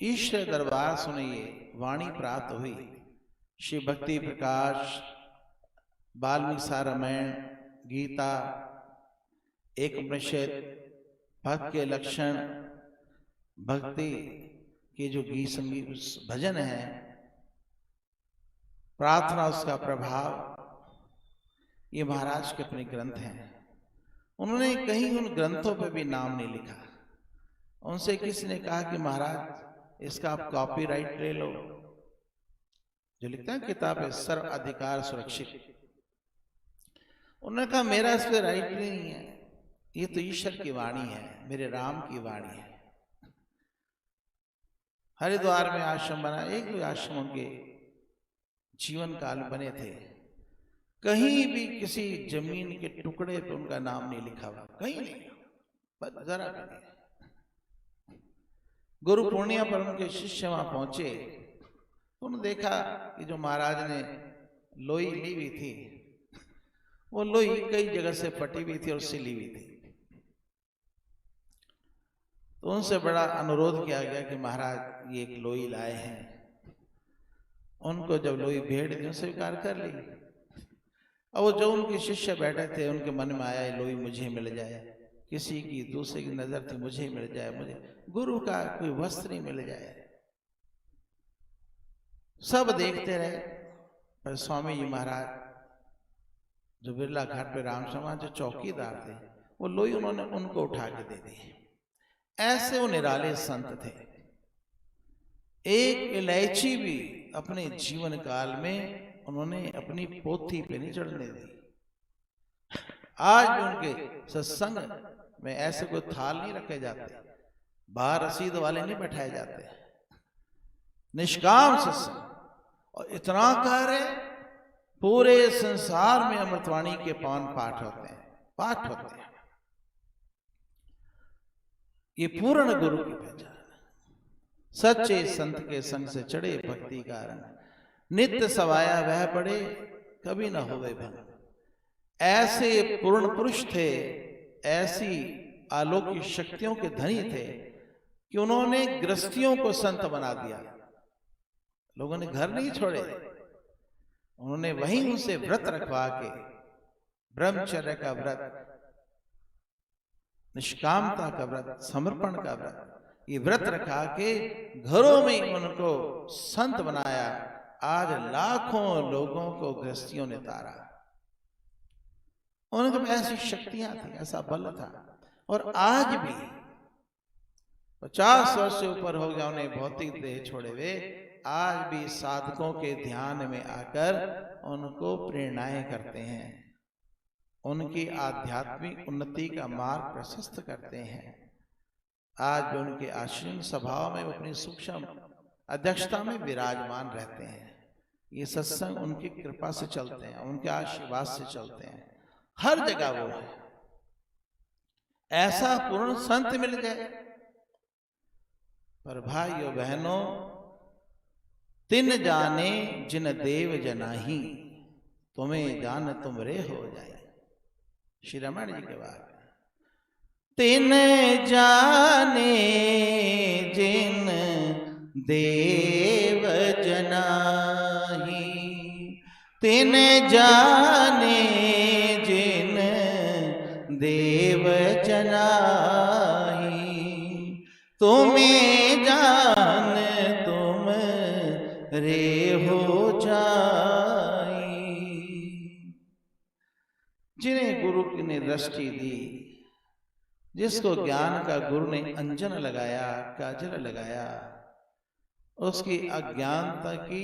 ईश्वर दरबार सुनिए वाणी प्राप्त हुई। श्री भक्ति प्रकाश, वाल्मीकि सा रामायण, गीता, एक उपनिषद, भक्त के लक्षण, भक्ति के जो गीत संगीत भजन है, प्रार्थना, उसका प्रभाव, ये महाराज के अपने ग्रंथ हैं। उन्होंने कहीं उन ग्रंथों पे भी नाम नहीं लिखा। उनसे किसी ने कहा कि महाराज इसका आप कॉपीराइट ले लो, जो लिखता है किताब है सर्व अधिकार सुरक्षित। उन्होंने कहा मेरा इस पे राइट नहीं है, ये तो ईश्वर की वाणी है, मेरे राम की वाणी है। हरिद्वार में आश्रम बना, 1-2 आश्रमों के जीवन काल बने थे, कहीं भी किसी जमीन के टुकड़े पे उनका नाम नहीं लिखा हुआ, कहीं नहीं, बस जरा भी नहीं। गुरु पूर्णिमा पर उनके शिष्य वहां पहुंचे तो उन्होंने देखा कि जो महाराज ने लोई ली हुई थी, वो लोई कई जगह से फटी हुई थी और सिली हुई थी। तो उनसे बड़ा अनुरोध किया गया कि महाराज ये एक लोई लाए हैं। उनको जब लोई भेंट दी, स्वीकार कर ली। और वो जो उनके शिष्य बैठे थे, उनके मन में आया लोई मुझे मिल जाए, किसी की दूसरे की नजर थी मुझे मिल जाए, मुझे गुरु का कोई वस्त्र नहीं मिल जाए। सब देखते रहे, पर स्वामी जी महाराज जो बिरला घाट पे राम समाज जो चौकीदार थे, वो लोई उन्होंने उनको उठा के दे दी। ऐसे वो निराले संत थे। एक इलायची भी अपने जीवन काल में उन्होंने अपनी पोथी पे नहीं चढ़ने दी। आज भी उनके सत्संग में ऐसे कोई थाल नहीं रखे जाते, बाहर रसीद वाले नहीं बैठाए जाते, निष्काम सत्संग। और इतना कार्य पूरे संसार में अमृतवाणी के पावन पाठ होते हैं, पाठ होते हैं। ये पूर्ण गुरु की पहचान। सच्चे संत के संग से चढ़े भक्ति कारण, नित्य सवाया वह पड़े, कभी न होवे भंग। ऐसे पूर्ण पुरुष थे, ऐसी अलौकिक शक्तियों के धनी थे कि उन्होंने गृहस्थियों को संत बना दिया। लोगों ने घर नहीं छोड़े, उन्होंने वहीं उनसे व्रत रखवा के, ब्रह्मचर्य का व्रत, निष्कामता का व्रत, समर्पण का व्रत, ये व्रत रखा के घरों में उनको संत बनाया। आज लाखों लोगों को गृहस्थियों ने तारा। उनके पास ऐसी शक्तियां थी, ऐसा बल था। और आज भी 50 वर्ष से ऊपर हो गया उन्हें भौतिक देह छोड़े हुए, आज भी साधकों के ध्यान में आकर उनको प्रेरणाएं करते हैं, उनकी आध्यात्मिक उन्नति का मार्ग प्रशस्त करते हैं। आज भी उनके आश्रम सभाओं में अपनी सूक्ष्म अध्यक्षता में विराजमान रहते हैं। ये सत्संग उनकी कृपा से चलते हैं, उनके आशीर्वाद से चलते हैं। हर जगह वो है। ऐसा पूर्ण संत मिल जाए। पर भाइयों बहनों, तिन जाने जिन देव जनाही, तुम्हें जान तुम रे हो जाए। श्री रामायण जी के बाद तिन जाने जिन देव जनाही, तिन जाने जिन देव जनाही, तुम्हें जान तुम रे हो जाई। जिन्हें गुरु ने दृष्टि दी, जिसको ज्ञान का गुरु ने अंजन लगाया, काजल लगाया, उसकी अज्ञानता की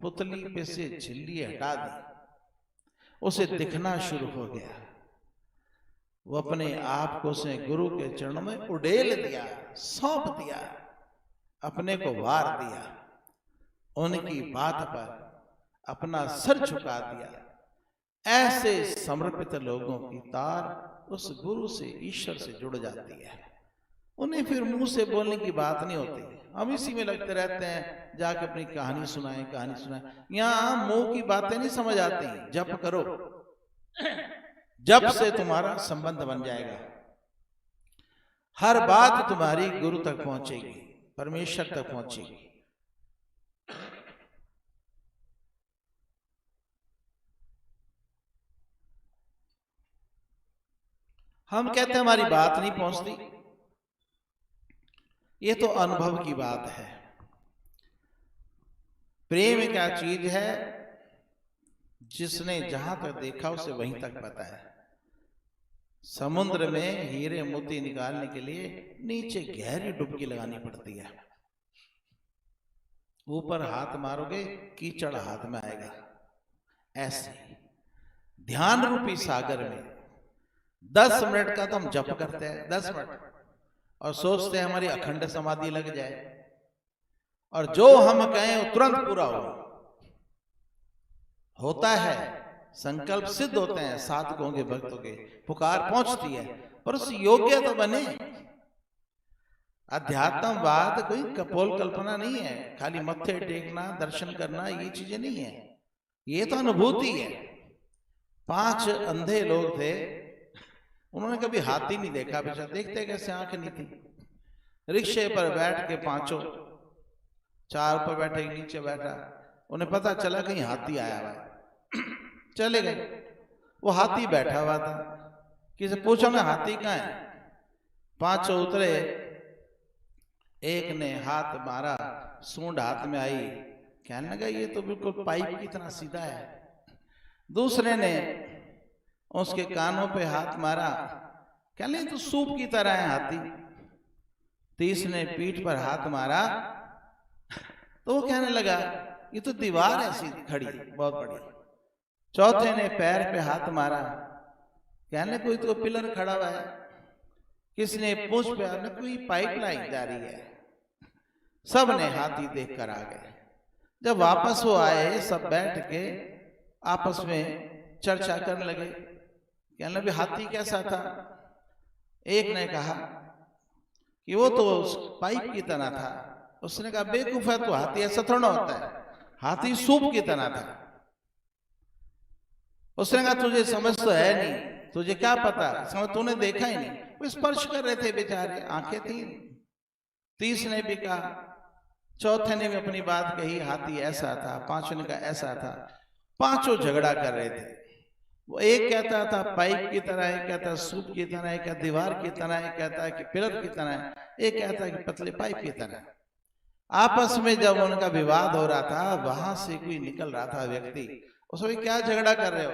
पुतली पे से झिल्ली हटा दी, उसे दिखना शुरू हो गया। वो अपने आप को से गुरु के चरणों में उड़ेल दिया, सौंप दिया, अपने को वार दिया, उनकी बात पर अपना सर झुका दिया। ऐसे समर्पित लोगों की तार उस गुरु से, ईश्वर से जुड़ जाती है। उन्हें फिर मुंह से बोलने की बात नहीं होती। हम इसी में लगते रहते हैं, जाके अपनी कहानी सुनाएं, कहानी सुनाएं। यहाँ मुंह की बातें नहीं समझ आती। जप करो, जप से तुम्हारा संबंध बन जाएगा। हर बात तुम्हारी गुरु तक पहुंचेगी, परमेश्वर तक पहुंचेगी। हम कहते हैं हमारी बात नहीं पहुंचती, ये तो अनुभव की बात है। प्रेम क्या चीज है, जिसने जहां तक देखा उसे वहीं तक पता है। समुद्र में हीरे मोती निकालने के लिए नीचे गहरी डुबकी लगानी पड़ती है। ऊपर हाथ मारोगे कीचड़ हाथ में आएगा। ऐसे ध्यान रूपी सागर में 10 मिनट का तो हम जप करते हैं, 10 मिनट, और सोचते हैं हमारी अखंड समाधि लग जाए, और जो हम कहें वो तुरंत पूरा होता है। संकल्प सिद्ध होते हैं साधकों के, भक्तों के, पुकार पहुंचती है, पर उस योग्य तो बने। अध्यात्मवाद कोई कपोल कल्पना नहीं है, खाली मत्थे टेकना, दर्शन करना, ये चीजें नहीं है, ये तो अनुभूति है। 5 अंधे लोग थे, उन्होंने कभी हाथी नहीं देखा, बेचा देखते कैसे आंख नहीं थी। रिक्शे पर बैठ के पांचों, 4 पर बैठे, नीचे बैठा, उन्हें पता चला कहीं हाथी आया हुआ है। चले गए, वो हाथी बैठा हुआ था, किसी पूछो ना हाथी कहाँ है। 5 उतरे, एक ने हाथ मारा, सूंड हाथ में आई, कहने लगा ये तो बिल्कुल पाइप की तरह सीधा है। दूसरे ने उसके कानों पे हाथ मारा, कहने तो सूप की तरह है हाथी। तीसरे ने पीठ पर हाथ मारा, तो वो कहने लगा ये तो दीवार है सीधी खड़ी, बहुत बड़ी। चौथे ने पैर पे हाथ मारा, कहने कोई तो पिलर खड़ा हुआ है। किसने पूछ पे, आपने कोई पाइपलाइन जा रही है। सब ने हाथी देख कर आ गए। जब वापस वो आए, सब बैठ के आपस में चर्चा करने लगे, कहने लगे हाथी कैसा था। एक ने कहा कि वो तो पाइप की तरह था। उसने कहा बेवकूफ है, तो हाथी ऐसा थोड़ा होता है, हाथी सूप की तरह था। उसने कहा तुझे समझ तो है नहीं, तुझे क्या पता, समझ तूने देखा ही नहीं। वो स्पर्श कर रहे थे बेचारे, आंखें थी। तीसरे ने भी कहा, चौथे ने भी अपनी बात कही, हाथी ऐसा था। 5 ने कहा ऐसा था। 5 झगड़ा कर रहे थे। वो एक कहता था पाइप की तरह, एक कहता सूप की तरह, एक कहता दीवार की तरह, एक कहता है कि पिलर की तरह, एक कहता है कि पतले पाइप की तरह। आपस में जब उनका विवाद हो रहा था, वहां से कोई निकल रहा था व्यक्ति, उसमें क्या झगड़ा कर रहे हो।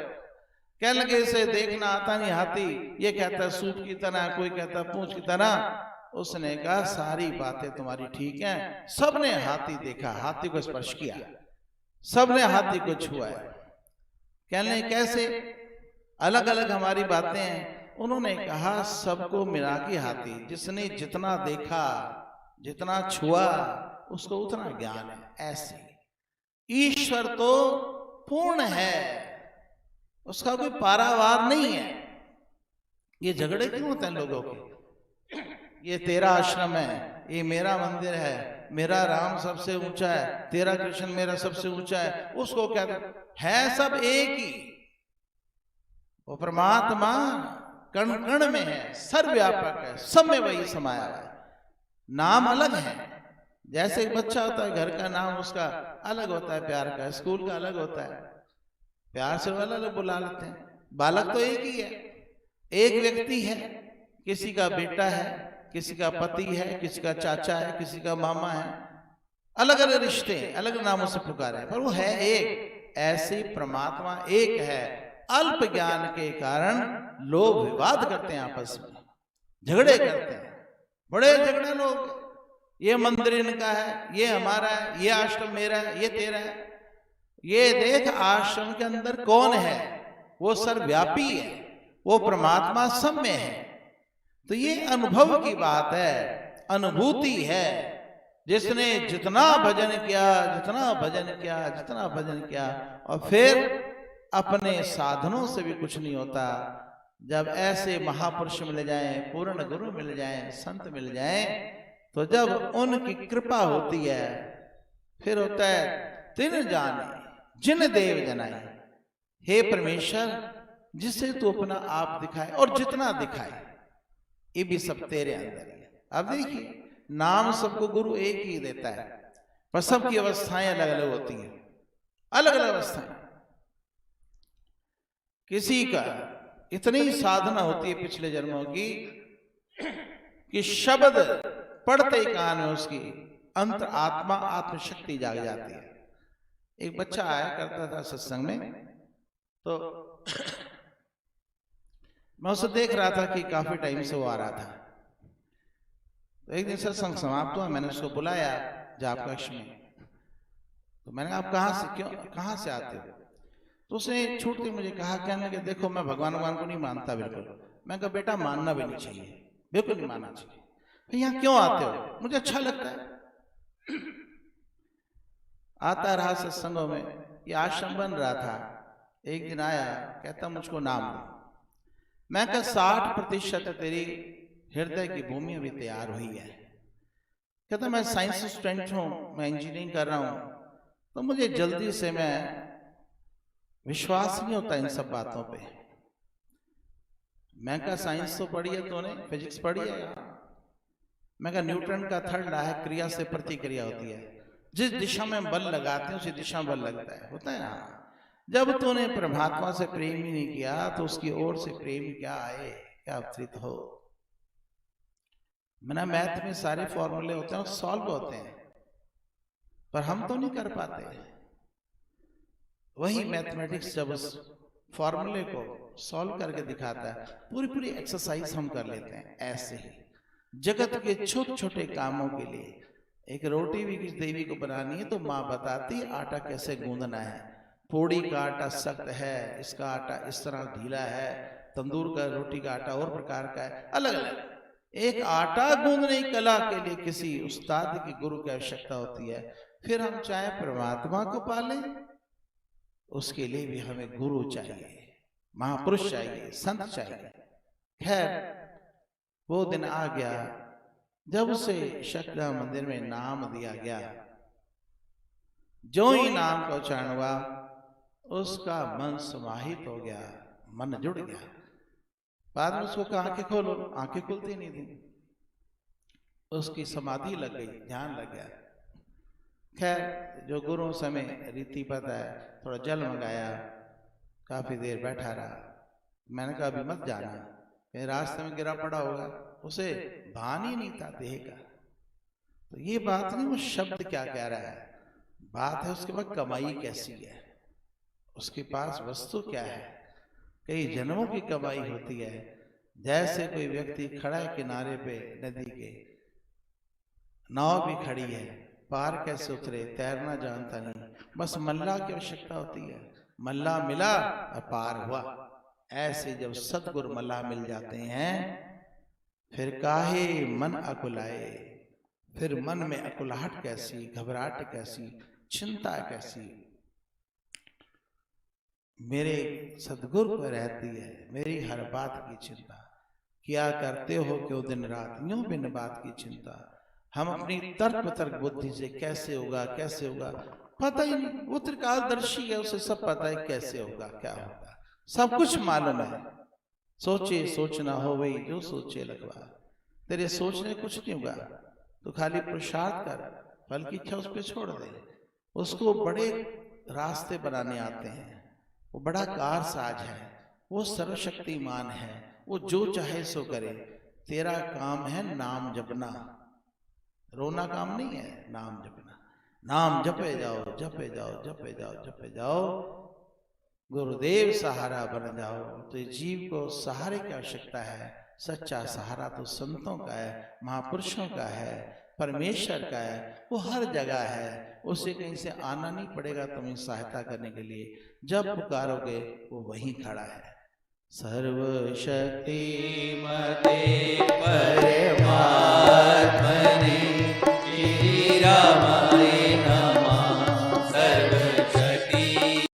कहने लगे इसे देखना आता नहीं हाथी, ये कहता सूप की तरह, कोई कहता पूंछ की तरह। उसने कहा सारी बातें तुम्हारी ठीक हैं। सबने हाथी देखा, हाथी को स्पर्श किया, सबने हाथी को छुआ। कहने कैसे अलग अलग हमारी बातें हैं। उन्होंने कहा सबको मिला के हाथी, जिसने जितना देखा, जितना छुआ, उसको उतना ज्ञान है। ऐसे ईश्वर तो पूर्ण है, उसका कोई पारावार नहीं है। ये झगड़े क्यों होते हैं लोगों के, ये तेरा आश्रम है, ये मेरा मंदिर है, मेरा राम सबसे ऊंचा है, तेरा कृष्ण मेरा सबसे ऊंचा है। उसको क्या है, सब एक ही। वो परमात्मा कण कण में है, सर्वव्यापक है, सब में वही समाया है। नाम अलग है, जैसे एक बच्चा होता है, घर का नाम उसका अलग होता है, प्यार का, स्कूल का अलग होता है, प्यार से वाला लोग बुला लेते हैं। बालक तो एक ही है, एक व्यक्ति है, किसी का बेटा है, किसी का पति है, किसी का चाचा है, किसी का मामा है, अलग अलग रिश्ते हैं, अलग नामों से पुकारे हैं, पर वो है एक। ऐसे परमात्मा एक है। अल्प ज्ञान के कारण लोग विवाद करते हैं, आपस में झगड़े करते हैं, बड़े झगड़े लोग। ये मंदिर इनका है, ये हमारा है, ये आश्रम मेरा है, ये तेरा है। ये देख आश्रम के अंदर कौन है, वो सर्वव्यापी है, वो परमात्मा सब में है। तो ये अनुभव की बात है, अनुभूति है। जिसने जितना भजन किया, जितना भजन किया, जितना भजन किया, और फिर अपने साधनों से भी कुछ नहीं होता। जब ऐसे महापुरुष मिल जाएं, पूर्ण गुरु मिल जाएं, संत मिल जाएं, तो जब उनकी कृपा होती है, फिर होता है तिन जाने जिन देव जनाए। हे परमेश्वर, जिसे तू अपना आप दिखाए और जितना दिखाए, ये भी सब तेरे अंदर है। अब देखिए, नाम सबको गुरु एक ही देता है, पर सबकी अवस्थाएं अलग अलग होती हैं, अलग अलग अवस्थाएं। किसी का इतनी साधना होती है पिछले जन्मों की कि शब्द पढ़ते ही कान में उसकी अंतर आत्मा आत्मशक्ति जाग जाती है। एक बच्चा आया करता था सत्संग में, तो मैं उसे देख रहा था कि काफी टाइम से वो आ रहा था। तो एक दिन सत्संग समाप्त हुआ, मैंने उसको बुलाया जाप कक्ष में। तो मैंने कहा, आप कहाँ से आते हो? तो उसने छूटते मुझे कहा, कहने लगे, देखो मैं भगवान को नहीं मानता बिल्कुल। मैं कहा, बेटा मानना भी नहीं चाहिए, बिल्कुल नहीं मानना चाहिए। फिर यहाँ क्यों आते हो? मुझे अच्छा लगता है। आता रहा सत्संगों में, ये आश्रम बन रहा था। एक दिन आया, कहता मुझको नाम दो। मैं कहा, 60% तेरी हृदय की भूमि अभी तैयार हुई है। कहता मैं साइंस स्टूडेंट हूं, मैं इंजीनियरिंग कर रहा हूं, तो मुझे जल्दी से मैं विश्वास नहीं होता इन सब बातों पे। मैं कहा, साइंस तो पढ़ी है तूने, फिजिक्स पढ़ी है? मैं कहा, न्यूटन का थर्ड लॉ है, क्रिया से प्रतिक्रिया होती है। जिस दिशा में बल लगाते हैं उसी दिशा में बल लगता है, होता है ना। जब तूने परमात्मा से प्रेम ही नहीं किया, तो उसकी ओर से प्रेम क्या आए, क्या अवतरित हो? मैंने मैथ में सारे फॉर्मूले होते हैं, सॉल्व होते हैं, पर हम तो नहीं कर पाते। वही मैथमेटिक्स जब उस फॉर्मूले को सॉल्व करके दिखाता है, पूरी एक्सरसाइज हम कर लेते हैं। ऐसे ही जगत के छोटे छोटे कामों के लिए, एक रोटी भी किसी देवी को बनानी है तो माँ बताती आटा कैसे गूंदना है। पूड़ी का आटा सख्त है, इसका आटा इस तरह ढीला है, तंदूर का रोटी का आटा और प्रकार का है, अलग अलग। एक आटा गूंदने की कला के लिए किसी उस्ताद की, गुरु की आवश्यकता होती है। फिर हम चाहे परमात्मा को पालें, उसके लिए भी हमें गुरु चाहिए, महापुरुष चाहिए, संत चाहिए। खैर, वो दिन आ गया जब उसे शक्ला मंदिर में नाम दिया गया। जो ही नाम का उच्चारण हुआ, उसका मन समाहित हो गया, मन जुड़ गया। बाद में उसको कहा, आंखें खोलो, आंखें खुलती नहीं थी। उसकी समाधि लग गई, ध्यान लग गया। खैर, जो गुरु समय रीति पता है, थोड़ा जल मंगाया, काफी देर बैठा रहा। मैंने कहा, अभी मत जाना, कहीं रास्ते में गिरा पड़ा होगा। उसे भान ही नहीं था देह का। तो ये बात नहीं वो शब्द क्या कह रहा है, बात है उसके पास कमाई कैसी है, उसके पास वस्तु क्या है। कई जन्मों की कमाई होती है। जैसे कोई व्यक्ति खड़ा है किनारे पे नदी के, नाव भी खड़ी है, पार कैसे उतरे, तैरना जानता नहीं, बस मल्लाह की आवश्यकता होती है। मल्लाह मिला और पार हुआ। ऐसे जब सतगुरु मल्लाह मिल जाते हैं, फिर काहे मन अकुलाए। फिर मन में अकुलाहट कैसी, घबराहट कैसी, चिंता कैसी मेरे सतगुरु पर रहती है। मेरी हर बात की चिंता, क्या करते हो क्यों दिन रात, यूं बिन बात की चिंता। हम अपनी तर्क बुद्धि से कैसे होगा, कैसे होगा, पता ही नहीं। वो त्रिकालदर्शी है, उसे सब पता है कैसे होगा, क्या होगा, सब कुछ मालूम है, सोचे सोचना हो वही जो सोचे लगवा। तेरे सोचने कुछ नहीं होगा, तो खाली पुरुषार्थ कर, फल की इच्छा उस पर छोड़ दे। उसको बड़े रास्ते बनाने आते हैं, वो बड़ा कारसाज है, वो सर्वशक्तिमान है, वो जो चाहे सो करे। तेरा काम है नाम जपना, रोना काम नहीं है, नाम जपना। नाम जपे जाओ, जपे जाओ, जपे जाओ, जपे जाओ, गुरुदेव सहारा बन जाओ। तो जीव को सहारे की आवश्यकता है। सच्चा सहारा तो संतों का है, महापुरुषों का है, परमेश्वर का है, वो हर जगह है। उसे कहीं से आना नहीं पड़ेगा तुम्हें सहायता करने के लिए। जब पुकारोगे वो वहीं खड़ा है। सर्वशक्ति मते परमात्मने